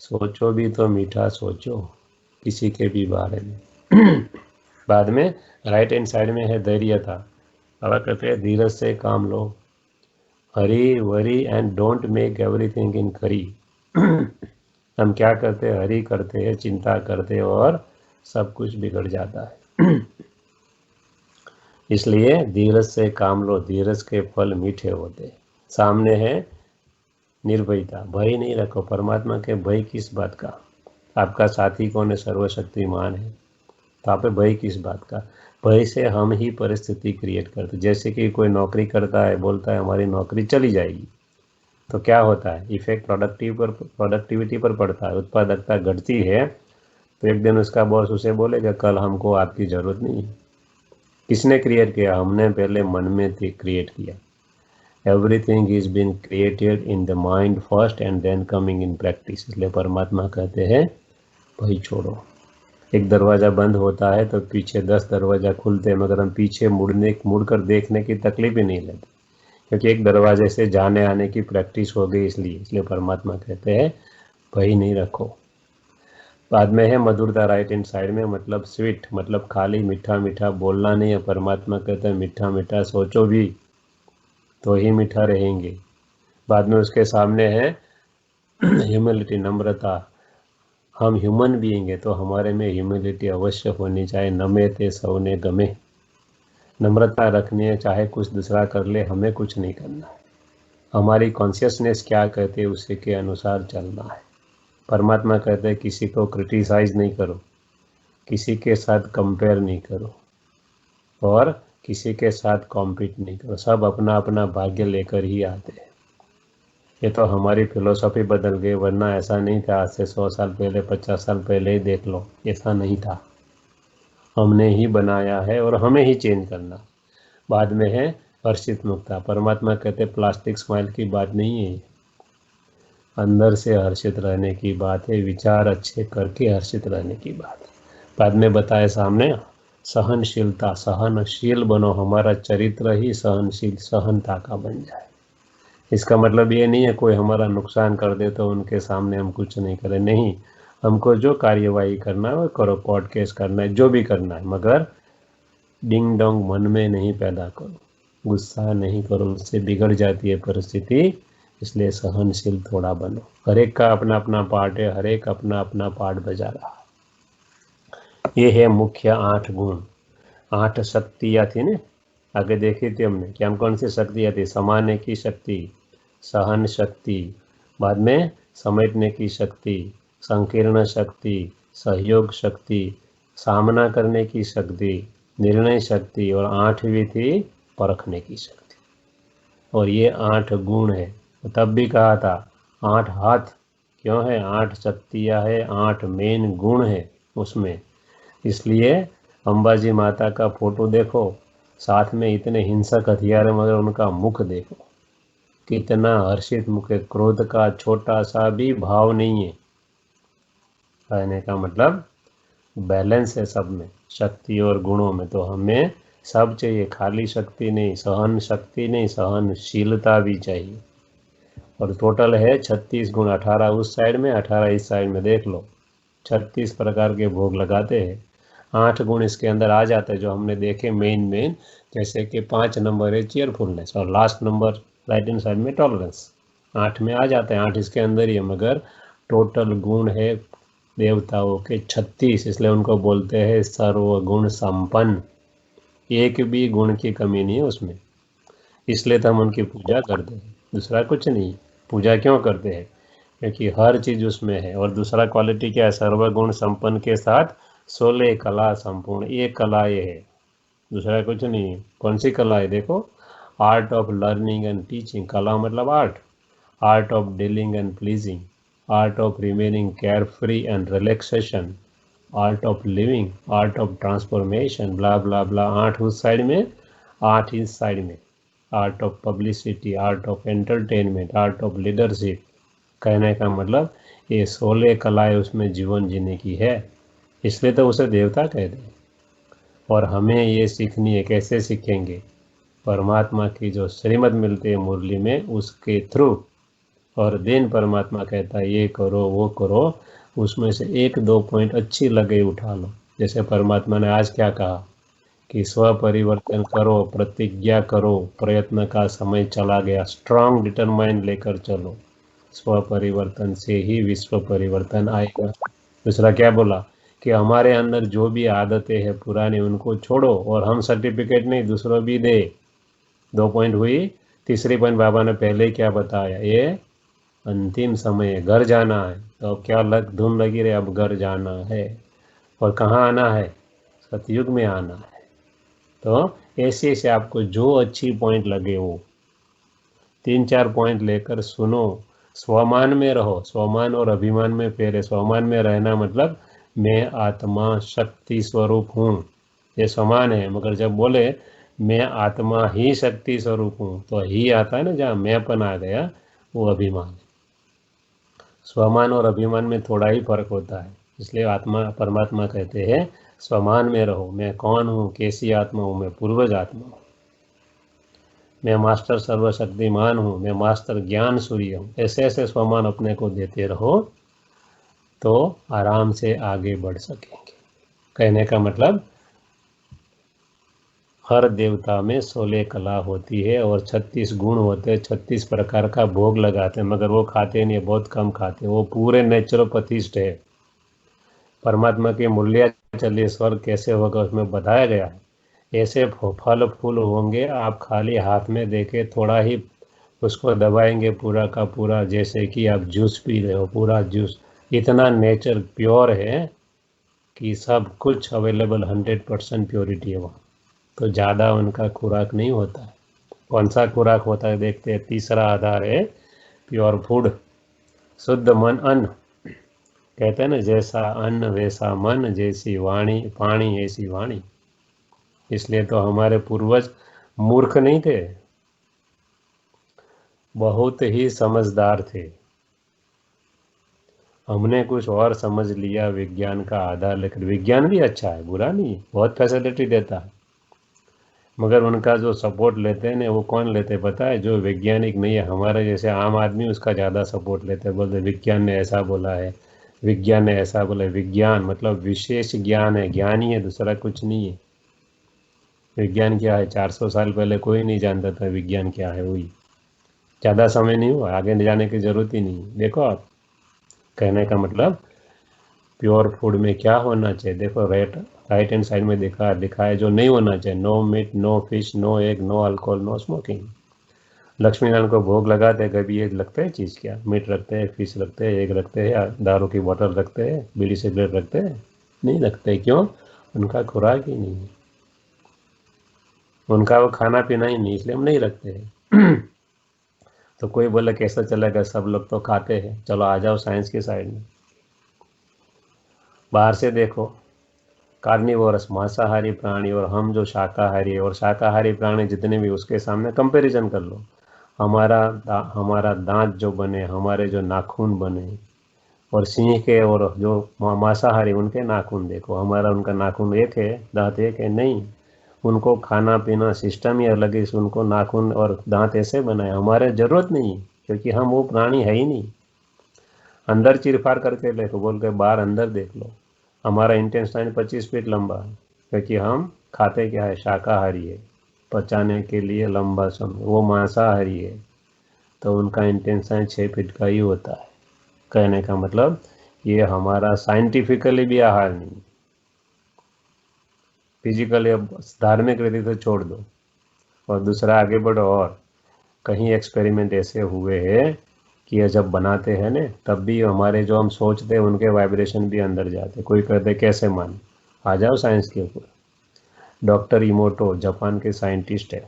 सोचो भी तो मीठा सोचो, किसी के भी बारे में। बाद में राइट हैंड साइड में है धैर्यता। बाबा कहते हैं धीरज से काम लो। Hurry worry and don't make everything in curry. हम क्या करते हैं? हरी करते हैं, चिंता करते हैं और सब कुछ बिगड़ जाता है। इसलिए धीरज से काम लो, धीरज के फल मीठे होते। सामने है निर्भयता, भय नहीं रखो। परमात्मा के भय किस बात का? आपका साथी कौन है? सर्वशक्तिमान है, तो आप भय किस बात का? भय से हम ही परिस्थिति क्रिएट करते। जैसे कि कोई नौकरी करता है, बोलता है हमारी नौकरी चली जाएगी, तो क्या होता है? इफेक्ट प्रोडक्टिविटी पर पड़ता है, उत्पादकता घटती है। तो एक दिन उसका बॉस उसे बोलेगा कल हमको आपकी ज़रूरत नहीं है। किसने क्रिएट किया? हमने पहले मन में क्रिएट किया। Everything is been created in the mind first and then coming in practice. इसलिए परमात्मा कहते हैं भय छोड़ो। एक दरवाज़ा बंद होता है तो पीछे 10 दरवाज़ा खुलते हैं, मगर हम पीछे मुड़कर देखने की तकलीफ ही नहीं लेते, क्योंकि एक दरवाजे से जाने आने की प्रैक्टिस हो गई। इसलिए परमात्मा कहते हैं भय नहीं रखो। बाद में है मधुरता, राइट हैंड साइड में, मतलब स्वीट, मतलब खाली मीठा मीठा बोलना नहीं है। परमात्मा कहते हैं मीठा मीठा सोचो भी तो ही मीठा रहेंगे। बाद में उसके सामने है ह्यूमिलिटी, नम्रता। हम ह्यूमन बीइंग है तो हमारे में ह्यूमिलिटी अवश्य होनी चाहिए। नमे ते सौने गमे, नम्रता रखनी है, चाहे कुछ दूसरा कर ले, हमें कुछ नहीं करना है। हमारी कॉन्शियसनेस क्या कहते हैं उसी के अनुसार चलना है। परमात्मा कहते हैं किसी को क्रिटिसाइज नहीं करो, किसी के साथ कंपेयर नहीं करो और किसी के साथ कॉम्पीट नहीं करो। सब अपना अपना भाग्य लेकर ही आते हैं। ये तो हमारी फिलोसॉफी बदल गई, वरना ऐसा नहीं था। आज से 100 साल पहले, 50 साल पहले ही देख लो, ऐसा नहीं था। हमने ही बनाया है और हमें ही चेंज करना। बाद में है हर्षित मुक्ता। परमात्मा कहते प्लास्टिक स्माइल की बात नहीं है, अंदर से हर्षित रहने की बात है, विचार अच्छे करके हर्षित रहने की बात है। बाद में बताए सामने सहनशीलता, सहनशील बनो, हमारा चरित्र ही सहनशील, सहनता का बन जाए। इसका मतलब ये नहीं है कोई हमारा नुकसान कर दे तो उनके सामने हम कुछ नहीं करें, नहीं। हमको जो कार्यवाही करना है वो करो, कोर्ट केस करना है, जो भी करना है, मगर डिंग डोंग मन में नहीं पैदा करो, गुस्सा नहीं करो, उससे बिगड़ जाती है परिस्थिति। इसलिए सहनशील थोड़ा बनो। हर एक का अपना अपना पार्ट है, हर एक अपना अपना पार्ट बजा रहा है। ये है मुख्य 8 गुण। 8 शक्तियाँ थी ना, आगे देखी थी हमने कि हम कौन सी शक्तियाँ थी? समाने की शक्ति, सहन शक्ति, बाद में समेटने की शक्ति, संकीर्ण शक्ति, सहयोग शक्ति, सामना करने की शक्ति, निर्णय शक्ति, और 8वीं थी परखने की शक्ति। और ये 8 गुण है। तब भी कहा था 8 हाथ क्यों है? 8 शक्तियाँ है, 8 मेन गुण है उसमें। इसलिए अंबाजी माता का फोटो देखो, साथ में इतने हिंसक हथियार है, मगर उनका मुख देखो कितना हर्षित मुख है। क्रोध का छोटा सा भी भाव नहीं है। कहने का मतलब बैलेंस है सब में, शक्ति और गुणों में। तो हमें सब चाहिए, खाली शक्ति नहीं, सहन शक्ति नहीं, सहनशीलता भी चाहिए। और टोटल है 36 गुण, 18 उस साइड में, 18 इस साइड में। देख लो 36 प्रकार के भोग लगाते हैं। 8 गुण इसके अंदर आ जाते हैं जो हमने देखे मेन। जैसे कि 5 नंबर है चेयरफुलनेस, और last number right hand side में टॉलरेंस। 8 में आ जाते हैं, 8 इसके अंदर ही है। मगर टोटल गुण है देवताओं के 36, इसलिए उनको बोलते हैं सर्वगुण संपन्न। एक भी गुण की कमी नहीं है उसमें। इसलिए तो हम उनकी पूजा करते हैं, दूसरा कुछ नहीं। पूजा क्यों करते हैं? क्योंकि हर चीज उसमें है। और दूसरा क्वालिटी क्या है? सर्वगुण संपन्न के साथ 16 कला संपूर्ण। ये कला ये है, दूसरा कुछ नहीं है। कौन सी कला है? देखो, art of learning and teaching. कला मतलब art, art of dealing and pleasing, art of remaining care free and relaxation, art of living, art of transformation, blah blah blah. 8 उस साइड में, 8 इस साइड में। Art of publicity, art of entertainment, art of leadership. कहने का मतलब ये 16 कलाएं उसमें जीवन जीने की है, इसलिए तो उसे देवता कहते हैं। और हमें ये सीखनी है। कैसे सीखेंगे? परमात्मा की जो श्रीमत मिलती है मुरली में, उसके थ्रू। और दिन परमात्मा कहता है ये करो वो करो, उसमें से 1-2 पॉइंट अच्छी लगे उठा लो। जैसे परमात्मा ने आज क्या कहा कि स्व परिवर्तन करो, प्रतिज्ञा करो, प्रयत्न का समय चला गया, स्ट्रांग डिटरमाइन लेकर चलो। स्व परिवर्तन से ही विश्व परिवर्तन आएगा। दूसरा क्या बोला कि हमारे अंदर जो भी आदतें हैं पुरानी उनको छोड़ो, और हम सर्टिफिकेट नहीं दूसरों भी दे। 2 पॉइंट हुई। तीसरी पॉइंट बाबा ने पहले ही क्या बताया, ये अंतिम समय है, घर जाना है। तो अब क्या धुन लगी रहे, अब घर जाना है। और कहाँ आना है, सतयुग में आना है। तो ऐसे ऐसे आपको जो अच्छी पॉइंट लगे वो 3-4 पॉइंट लेकर सुनो। स्वमान में रहो, स्वमान और अभिमान में फेरे। स्वमान में रहना मतलब मैं आत्मा शक्ति स्वरूप हूँ, ये समान है। मगर जब बोले मैं आत्मा ही शक्ति स्वरूप हूँ, तो ही आता है ना, जहाँ मैंपन आ गया, वो अभिमान है। स्वमान और अभिमान में थोड़ा ही फर्क होता है, इसलिए आत्मा परमात्मा कहते हैं स्वमान में रहो। मैं कौन हूँ, कैसी आत्मा हूँ, मैं पूर्वज आत्मा हूँ, मैं मास्टर सर्वशक्तिमान हूँ, मैं मास्टर ज्ञान सूर्य हूँ। ऐसे ऐसे स्वमान अपने को देते रहो तो आराम से आगे बढ़ सकेंगे। कहने का मतलब हर देवता में 16 कला होती है और 36 गुण होते हैं, 36 प्रकार का भोग लगाते हैं, मगर वो खाते नहीं, बहुत कम खाते हैं। वो पूरे नेचुरोपैथिस्ट है। परमात्मा के मूल्य चलिए स्वर्ग कैसे होगा उसमें बताया गया है। ऐसे फल फूल होंगे, आप खाली हाथ में देके थोड़ा ही उसको दबाएंगे पूरा का पूरा, जैसे कि आप जूस पी रहे हो, पूरा जूस। इतना नेचर प्योर है कि सब कुछ अवेलेबल, 100% प्योरिटी है वहाँ। तो ज़्यादा उनका खुराक नहीं होता है। कौन सा खुराक होता है देखते हैं। तीसरा आधार है प्योर फूड, शुद्ध मन अन्न। कहते हैं ना, जैसा अन्न वैसा मन, जैसी वाणी पानी ऐसी वाणी। इसलिए तो हमारे पूर्वज मूर्ख नहीं थे, बहुत ही समझदार थे। हमने कुछ और समझ लिया विज्ञान का आधार लेकर। विज्ञान भी अच्छा है, बुरा नहीं, बहुत फैसिलिटी देता है, मगर उनका जो सपोर्ट लेते हैं ना, वो कौन लेते पता है, जो वैज्ञानिक नहीं है, हमारे जैसे आम आदमी उसका ज़्यादा सपोर्ट लेते हैं। बोलते विज्ञान ने ऐसा बोला है, विज्ञान ने ऐसा बोला है। विज्ञान मतलब विशेष ज्ञान है, ज्ञान ही है, दूसरा कुछ नहीं है। विज्ञान क्या है, 400 साल पहले कोई नहीं जानता था विज्ञान क्या है। वही ज़्यादा समय नहीं हुआ, आगे जाने की जरूरत ही नहीं। देखो आप, कहने का मतलब प्योर फूड में क्या होना चाहिए, देखो राइट हैंड साइड में दिखा है जो नहीं होना चाहिए। No meat, no fish, no egg, no alcohol, no smoking. Lakshmi Narayan को भोग लगाते कभी ये लगता है चीज़, क्या मीट रखते हैं, फिश रखते हैं, एग रखते हैं, दारू की बोतल रखते हैं, बीड़ी सिगरेट रखते हैं? नहीं रखते। क्यों? उनका खुराक ही नहीं है, उनका वो खाना पीना ही नहीं, इसलिए हम नहीं रखते हैं। तो कोई बोले कैसा चलेगा, सब लोग तो खाते हैं। चलो आ जाओ साइंस की साइड में। बाहर से देखो, कार्निवोरस मांसाहारी प्राणी और हम जो शाकाहारी है, और शाकाहारी प्राणी जितने भी, उसके सामने कंपैरिजन कर लो। हमारा दांत जो बने, हमारे जो नाखून बने, और सिंह के और जो मांसाहारी उनके नाखून देखो, हमारा उनका नाखून एक है, दांत एक है? नहीं। उनको खाना पीना सिस्टम ही अलग है, उनको नाखून और दांत ऐसे बनाए, हमारे जरूरत नहीं, क्योंकि हम वो प्राणी है ही नहीं। अंदर चीरफाड़ करके देखो, बोल के बाहर अंदर देख लो। हमारा इंटेस्टाइन 25 फीट लंबा है, क्योंकि हम खाते क्या है, शाकाहारी है, पचाने के लिए लंबा समय। वो मांसाहारी है, तो उनका इंटेस्टाइन 6 फीट का ही होता है। कहने का मतलब ये हमारा साइंटिफिकली भी आहार नहीं, फिजिकली। अब धार्मिक रीति तो छोड़ दो और दूसरा आगे बढ़ो। और कहीं एक्सपेरिमेंट ऐसे हुए हैं कि ये जब बनाते हैं ना, तब भी हमारे जो हम सोचते हैं उनके वाइब्रेशन भी अंदर जाते। कोई कहते कैसे मान, आ जाओ साइंस के ऊपर। डॉक्टर इमोटो जापान के साइंटिस्ट है,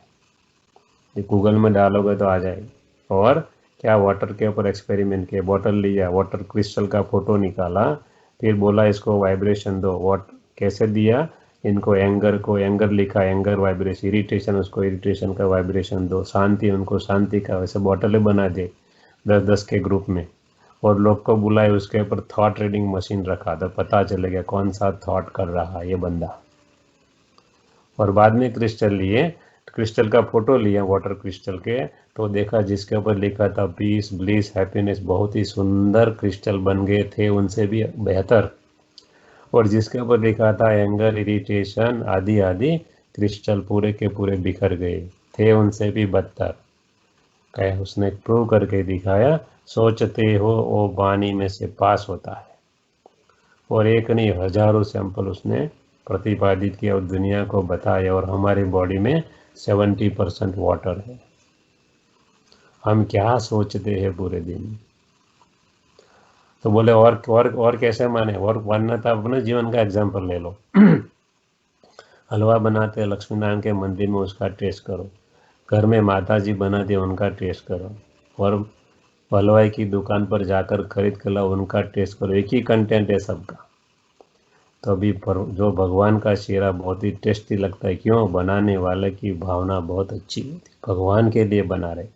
ये गूगल में डालोगे तो आ जाएगी। और क्या वाटर के ऊपर एक्सपेरिमेंट किया, बॉटल लिया, वाटर क्रिस्टल का फोटो निकाला, फिर बोला इसको वाइब्रेशन दो। वाटर कैसे दिया, इनको एंगर लिखा, एंगर वाइब्रेशन, इरिटेशन उसको इरिटेशन का वाइब्रेशन दो, शांति उनको शांति का, वैसे बॉटलें बना दे 10-10 के ग्रुप में। और लोग को बुलाए, उसके ऊपर थॉट रीडिंग मशीन रखा, तो पता चलेगा कौन सा थॉट कर रहा है ये बंदा। और बाद में क्रिस्टल लिए, क्रिस्टल का फोटो लिया वाटर क्रिस्टल के, तो देखा जिसके ऊपर लिखा था पीस, ब्लिस, हैप्पीनेस, बहुत ही सुंदर क्रिस्टल बन गए थे, उनसे भी बेहतर। और जिसके ऊपर लिखा था एंगर, इरिटेशन आदि आदि, क्रिस्टल पूरे के पूरे बिखर गए थे, उनसे भी बदतर। कहे उसने प्रूव करके दिखाया, सोचते हो वो वाणी में से पास होता है। और एक नहीं हजारों सैंपल उसने प्रतिपादित किया और दुनिया को बताया, और हमारी बॉडी में 70% वाटर है। हम क्या सोचते हैं पूरे दिन। तो बोले और कैसे माने, और मानना था अपने जीवन का एग्जाम्पल ले लो। हलवा बनाते हैं लक्ष्मी नारायण के मंदिर में, उसका टेस्ट करो। घर में माता जी बनाते हैं, उनका टेस्ट करो। और हलवाई की दुकान पर जाकर खरीद कर लाओ, उनका टेस्ट करो। एक ही कंटेंट है सबका। तो अभी जो भगवान का शीरा बहुत ही टेस्टी लगता है, क्यों? बनाने वाले की भावना बहुत अच्छी होती है, भगवान के लिए बना रहे।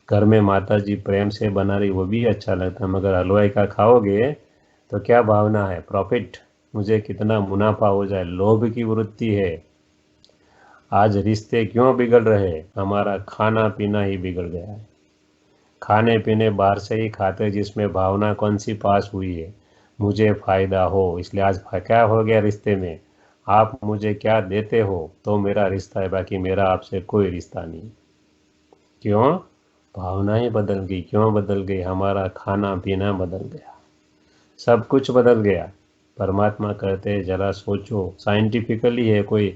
घर में माता जी प्रेम से बना रही, वो भी अच्छा लगता है। मगर हलवाई का खाओगे तो क्या भावना है? प्रॉफिट, मुझे कितना मुनाफा हो जाए, लोभ की वृत्ति है। आज रिश्ते क्यों बिगड़ रहे हैं? हमारा खाना पीना ही बिगड़ गया है। खाने पीने बाहर से ही खाते, जिसमें भावना कौन सी पास हुई है? मुझे फायदा हो, इसलिए आज क्या हो गया रिश्ते में? आप मुझे क्या देते हो तो मेरा रिश्ता है, बाकी मेरा आपसे कोई रिश्ता नहीं। क्यों? भावनाएं बदल गई। क्यों बदल गई? हमारा खाना पीना बदल गया, सब कुछ बदल गया। परमात्मा कहते हैं जरा सोचो, साइंटिफिकली है, कोई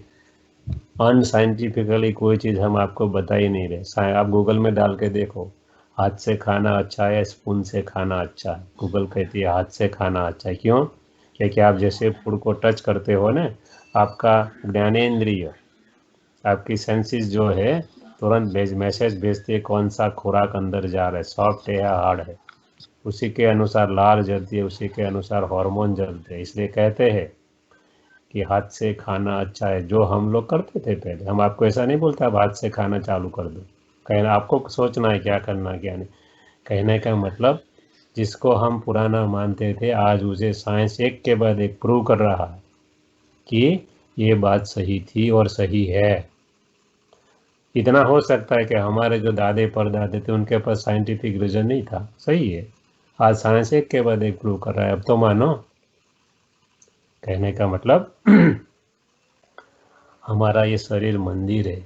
अनसाइंटिफिकली कोई चीज़ हम आपको बता ही नहीं रहे। आप गूगल में डाल के देखो, हाथ से खाना अच्छा है, स्पून से खाना अच्छा है। गूगल कहती है हाथ से खाना अच्छा है। क्यों? क्योंकि आप जैसे फूड को टच करते हो ना, आपका ज्ञानेंद्रिय, आपकी सेंसेस जो है तुरंत मैसेज भेजती है कौन सा खुराक अंदर जा रहा है, सॉफ्ट है या हार्ड है। उसी के अनुसार लार जलती है, उसी के अनुसार हार्मोन जलते हैं। इसलिए कहते हैं कि हाथ से खाना अच्छा है, जो हम लोग करते थे पहले। हम आपको ऐसा नहीं बोलते आप हाथ से खाना चालू कर दो। कहना आपको सोचना है क्या करना क्या नहीं। कहने का मतलब, जिसको हम पुराना मानते थे, आज उसे साइंस एक के बाद एक प्रूव कर रहा है कि ये बात सही थी और सही है। इतना हो सकता है कि हमारे जो दादे परदादे थे उनके पास साइंटिफिक रीजन नहीं था, सही है। आज साइंस एक के बाद एक प्रूव कर रहा है, अब तो मानो। कहने का मतलब हमारा ये शरीर मंदिर है,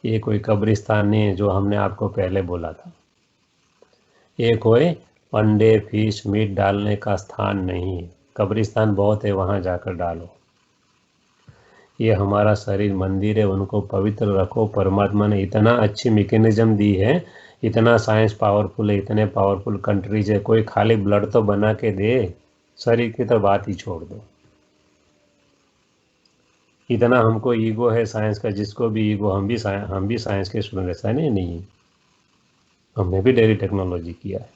ये कोई कब्रिस्तान नहीं है, जो हमने आपको पहले बोला था। ये कोई अंडे फिश मीट डालने का स्थान नहीं है। कब्रिस्तान बहुत है, वहाँ जाकर डालो। ये हमारा शरीर मंदिर है, उनको पवित्र रखो। परमात्मा ने इतना अच्छी मैकेनिज्म दी है, इतना साइंस पावरफुल है, इतने पावरफुल कंट्रीज है, कोई खाली ब्लड तो बना के दे, शरीर की तो बात ही छोड़ दो। इतना हमको ईगो है साइंस का, जिसको भी ईगो, हम भी साइंस के स्टूडेंट, ऐसा नहीं, हमने भी डेयरी टेक्नोलॉजी किया है।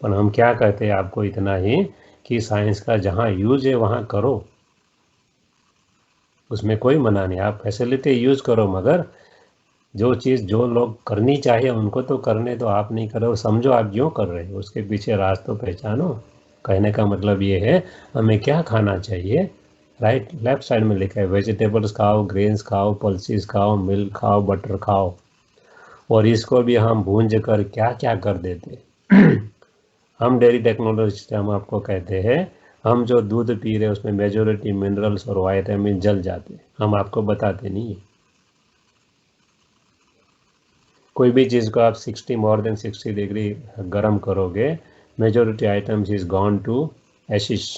पर हम क्या कहते हैं आपको इतना ही कि साइंस का जहाँ यूज है वहाँ करो, उसमें कोई मना नहीं। आप फैसिलिटी यूज करो, मगर जो चीज़ जो लोग करनी चाहिए उनको तो करने दो। आप नहीं करो, समझो आप क्यों कर रहे हो, उसके पीछे राज तो पहचानो। कहने का मतलब ये है, हमें क्या खाना चाहिए। राइट लेफ्ट साइड में लिखा है, वेजिटेबल्स खाओ, ग्रेन्स खाओ, पल्सीज खाओ, मिल्क खाओ, बटर खाओ। और इसको भी हम भूंज कर क्या क्या कर देते हम डेयरी टेक्नोलॉजी, हम आपको कहते हैं, हम जो दूध पी रहे हैं उसमें मेजोरिटी मिनरल्स और वाइटामिन जल जाते हैं, हम आपको बताते नहीं है। कोई भी चीज़ को आप 60 मोर देन 60 डिग्री गर्म करोगे, majority items is gone to ashes.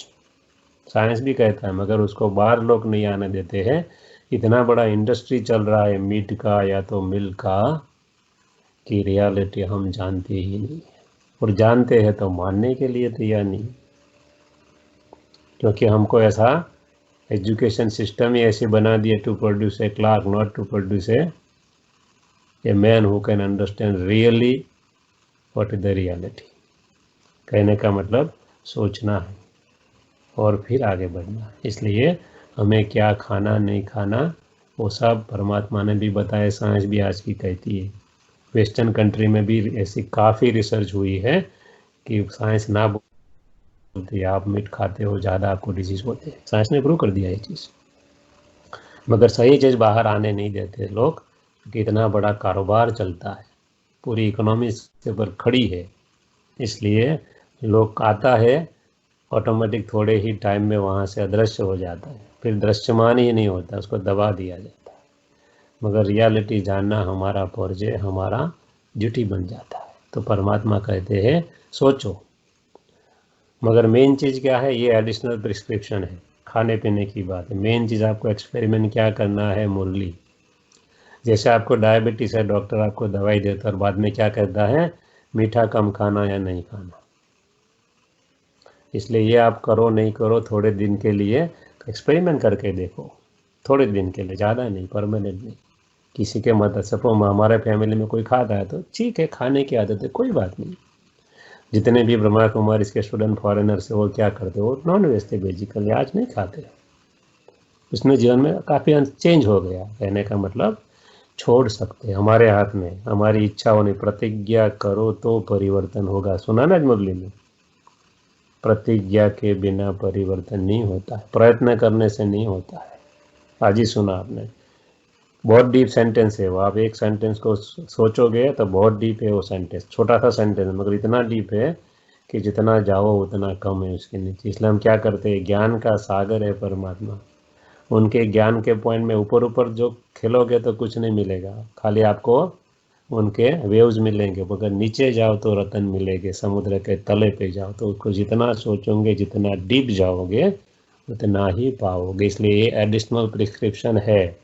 Science भी कहता है, मगर उसको बाहर लोग नहीं आने देते हैं। इतना बड़ा इंडस्ट्री चल रहा है मीट का या तो मिल्क का, कि रियलिटी हम जानते ही नहीं है। और जानते हैं तो मानने के लिए तैयार नहीं, क्योंकि हमको ऐसा एजुकेशन सिस्टम ही ऐसे बना दिया, to produce a clerk, not to produce a man who can understand really what is the reality. कहने का मतलब सोचना है और फिर आगे बढ़ना। इसलिए हमें क्या खाना नहीं खाना वो सब परमात्मा ने भी बताया, साइंस भी आज की कहती है। वेस्टर्न कंट्री में भी ऐसी काफ़ी रिसर्च हुई है कि साइंस ना बोलती है आप मीट खाते हो ज़्यादा आपको डिजीज होते हैं, साइंस ने प्रूव कर दिया ये चीज़। मगर सही चीज़ बाहर आने नहीं देते लोग, क्योंकि इतना बड़ा कारोबार चलता है, पूरी इकोनॉमी इसके ऊपर खड़ी है। इसलिए लोग आता है ऑटोमेटिक, थोड़े ही टाइम में वहाँ से अदृश्य हो जाता है, फिर दृश्यमान ही नहीं होता, उसको दबा दिया जाता है। मगर रियलिटी जानना हमारा फर्ज है, हमारा ड्यूटी बन जाता है। तो परमात्मा कहते हैं सोचो, मगर मेन चीज़ क्या है, ये एडिशनल प्रिस्क्रिप्शन है, खाने पीने की बात है। मेन चीज़ आपको एक्सपेरिमेंट क्या करना है, मुरली। जैसे आपको डायबिटीज़ है, डॉक्टर आपको दवाई देता है और बाद में क्या कहता है, मीठा कम खाना या नहीं खाना। इसलिए ये आप करो नहीं करो, थोड़े दिन के लिए एक्सपेरिमेंट करके देखो, थोड़े दिन के लिए, ज़्यादा नहीं, परमानेंट नहीं। किसी के मदद से हमारे फैमिली में कोई खाता है तो ठीक है, खाने की आदत है, कोई बात नहीं। जितने भी ब्रह्मा कुमारी इसके स्टूडेंट फॉरेनर से वो क्या करते, वो नॉन वेज थे बेसिकली, आज नहीं खाते। उसमें जीवन में काफ़ी चेंज हो गया। कहने का मतलब छोड़ सकते, हमारे हाथ में, हमारी इच्छा होनी। प्रतिज्ञा करो तो परिवर्तन होगा, सुना ना मुरली में। प्रतिज्ञा के बिना परिवर्तन नहीं होता है, प्रयत्न करने से नहीं होता है। आज ही सुना आपने, बहुत डीप सेंटेंस है वो। आप एक सेंटेंस को सोचोगे तो बहुत डीप है वो सेंटेंस, छोटा सा सेंटेंस मगर इतना डीप है कि जितना जाओ उतना कम है उसके नीचे। इसलिए हम क्या करते हैं, ज्ञान का सागर है परमात्मा, उनके ज्ञान के पॉइंट में ऊपर ऊपर जो खेलोगे तो कुछ नहीं मिलेगा, खाली आपको उनके वेव्स मिलेंगे। मगर नीचे जाओ तो रतन मिलेंगे, समुद्र के तले पे जाओ तो उसको जितना सोचोगे, जितना डीप जाओगे उतना ही पाओगे। इसलिए ये एडिशनल प्रिस्क्रिप्शन है।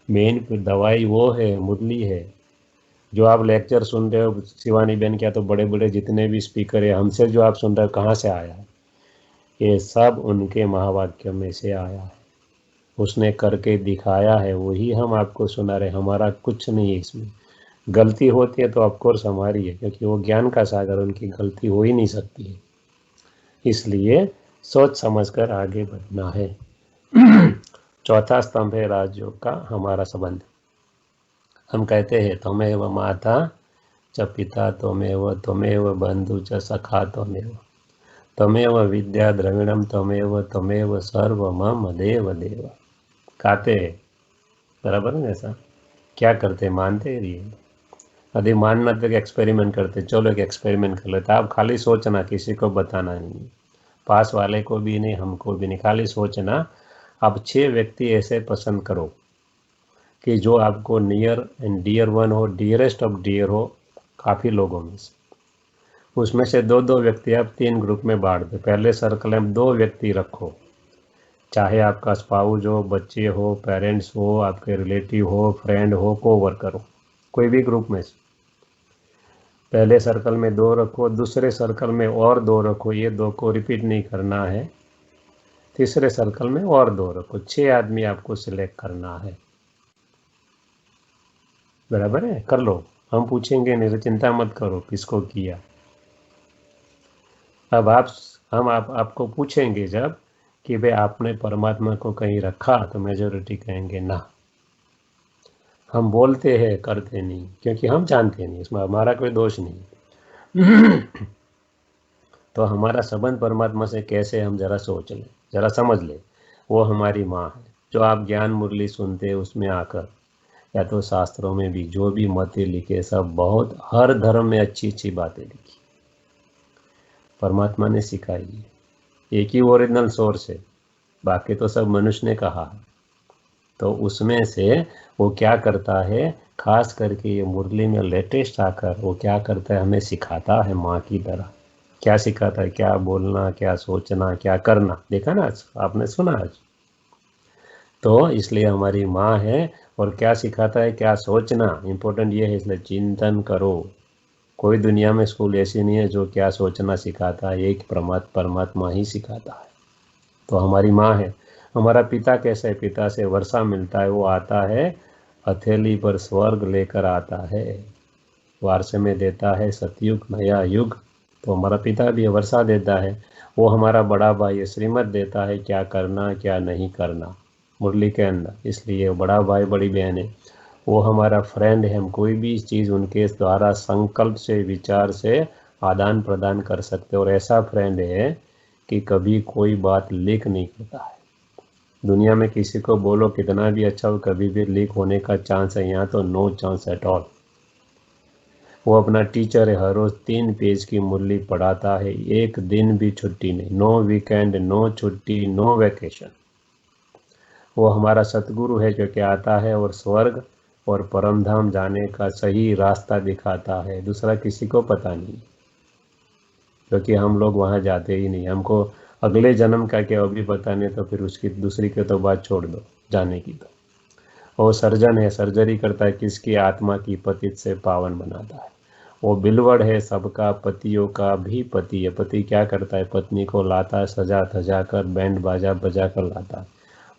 मेन दवाई वो है, मुरली है। जो आप लेक्चर सुन रहे हो शिवानी बहन, क्या तो बड़े बड़े जितने भी स्पीकर है, हमसे जो आप सुन रहे हो, कहाँ से आया है? ये सब उनके महावाक्य में से आया है, उसने करके दिखाया है, वही हम आपको सुना रहे। हमारा कुछ नहीं है इसमें। गलती होती है तो ऑफकोर्स हमारी है, क्योंकि वो ज्ञान का सागर, उनकी गलती हो ही नहीं सकती है। इसलिए सोच समझकर आगे बढ़ना है। चौथा स्तंभ है राजयोग का हमारा संबंध। हम कहते हैं त्वमेव माता च पिता त्वमेव, त्वमेव बंधु च सखा त्वमेव, त्वमेव विद्या द्रविणम त्वमेव, त्वमेव सर्व मम देव देव। कहते हैं बराबर है ऐसा? क्या करते, मानते रहिए। यदि मानना तो एक्सपेरिमेंट करते, चलो एक एक्सपेरिमेंट कर लेते। आप खाली सोचना, किसी को बताना नहीं, पास वाले को भी नहीं, हमको भी नहीं, खाली सोचना। आप 6 व्यक्ति ऐसे पसंद करो कि जो आपको नियर एंड डियर वन हो, डियरेस्ट ऑफ डियर हो, काफ़ी लोगों में से। उसमें से 2-2 व्यक्ति आप 3 ग्रुप में बांट दो। पहले सर्कल में 2 व्यक्ति रखो, चाहे आपका स्पाउस हो, बच्चे हो, पेरेंट्स हो, आपके रिलेटिव हो, फ्रेंड हो, कोवर्कर हो, कोई भी ग्रुप में से। पहले सर्कल में 2 रखो, दूसरे सर्कल में और 2 रखो, ये 2 को रिपीट नहीं करना है। तीसरे सर्कल में और 2 रखो, 6 आदमी आपको सिलेक्ट करना है। बराबर है? कर लो, हम पूछेंगे नहीं, चिंता मत करो किसको किया। अब आपको पूछेंगे जब कि भाई आपने परमात्मा को कहीं रखा, तो मेजोरिटी कहेंगे ना। हम बोलते हैं, करते नहीं, क्योंकि हम जानते नहीं, इसमें हमारा कोई दोष नहीं। तो हमारा संबंध परमात्मा से कैसे, हम जरा सोच लें, जरा समझ लें। वो हमारी माँ है। जो आप ज्ञान मुरली सुनते हैं उसमें आकर, या तो शास्त्रों में भी जो भी मतें लिखे, सब बहुत, हर धर्म में अच्छी अच्छी बातें लिखी, परमात्मा ने सिखाई है। एक ही ओरिजिनल सोर्स है, बाकी तो सब मनुष्य ने कहा है। तो उसमें से वो क्या करता है, खास करके ये मुरली में लेटेस्ट आकर वो क्या करता है, हमें सिखाता है माँ की तरह। क्या सिखाता है, क्या बोलना, क्या सोचना, क्या करना। देखा ना आज, आपने सुना आज। तो इसलिए हमारी माँ है। और क्या सिखाता है, क्या सोचना, इम्पोर्टेंट ये है। इसलिए चिंतन करो। कोई दुनिया में स्कूल ऐसी नहीं है जो क्या सोचना सिखाता है, एक परमात्मा ही सिखाता है। तो हमारी माँ है। हमारा पिता कैसा है, पिता से वर्षा मिलता है, वो आता है हथेली पर स्वर्ग लेकर आता है, वारसे में देता है सतयुग नया युग। तो हमारा पिता भी वर्षा देता है। वो हमारा बड़ा भाई है, श्रीमत देता है क्या करना क्या नहीं करना मुरली के अंदर। इसलिए बड़ा भाई बड़ी बहन है, वो हमारा फ्रेंड है। हम कोई भी चीज़ उनके द्वारा संकल्प से, विचार से आदान प्रदान कर सकते। और ऐसा फ्रेंड है कि कभी कोई बात लीक नहीं करता है। दुनिया में किसी को बोलो कितना भी अच्छा हो, कभी भी लीक होने का चांस है, यहाँ तो नो चांस एट ऑल। वो अपना टीचर है, हर रोज़ 3 पेज की मुरली पढ़ाता है, एक दिन भी छुट्टी नहीं, नो वीकेंड, नो छुट्टी, नो वैकेशन। वो हमारा सतगुरु है जो कि आता है और स्वर्ग और परमधाम जाने का सही रास्ता दिखाता है, दूसरा किसी को पता नहीं। क्योंकि हम लोग वहाँ जाते ही नहीं। हमको अगले जन्म का क्या अभी पता नहीं, तो फिर उसकी दूसरी की तो बात छोड़ दो जाने की। तो वो सर्जन है, सर्जरी करता है, किसकी आत्मा की पतित से पावन बनाता है। वो बिलवड़ है, सबका पतियों का भी पति है। पति क्या करता है, पत्नी को लाता है, सजा धजा कर, बैंड बाजा बजा कर लाता है।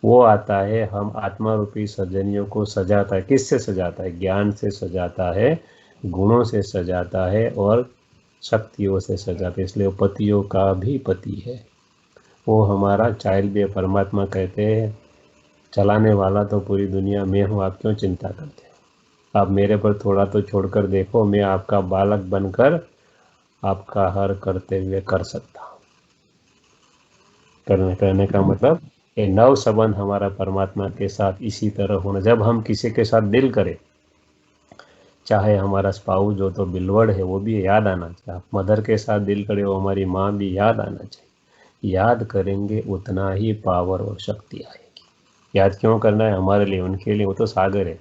वो आता है, हम आत्मा रूपी सर्जनियों को सजाता है। किससे सजाता है, ज्ञान से सजाता है, गुणों से सजाता है और शक्तियों से सजाता है। इसलिए वो पतियों का भी पति है। वो हमारा चाइल्ड भी। परमात्मा कहते हैं चलाने वाला तो पूरी दुनिया में हूँ, आप क्यों चिंता करते हो। आप मेरे पर थोड़ा तो छोड़कर देखो, मैं आपका बालक बनकर आपका हर करते हुए कर सकता हूँ। करने का मतलब ये नव संबंध हमारा परमात्मा के साथ इसी तरह होना। जब हम किसी के साथ दिल करें, चाहे हमारा स्पाउस जो तो बिलवड़ है वो भी याद आना चाहिए। आप मदर के साथ दिल करें, वो हमारी माँ भी याद आना चाहिए। याद करेंगे उतना ही पावर और शक्ति आएगी। याद क्यों करना है हमारे लिए, उनके लिए। वो तो सागर है,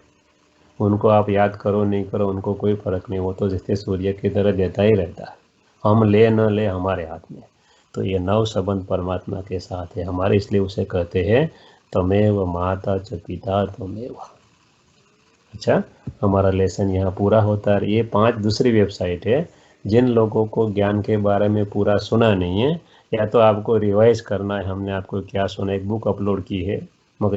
उनको आप याद करो नहीं करो उनको कोई फर्क नहीं। वो तो जैसे सूर्य की तरह देता ही रहता है, हम ले न ले हमारे हाथ में। तो ये नव संबंध परमात्मा के साथ है हमारे, इसलिए उसे कहते हैं तमेव माता च पिता त्वमेव। अच्छा, हमारा लेसन यहाँ पूरा होता है। ये 5 दूसरी वेबसाइट है। जिन लोगों को ज्ञान के बारे में पूरा सुना नहीं है, या तो आपको रिवाइज करना है, हमने आपको क्या सुना। एक बुक अपलोड की है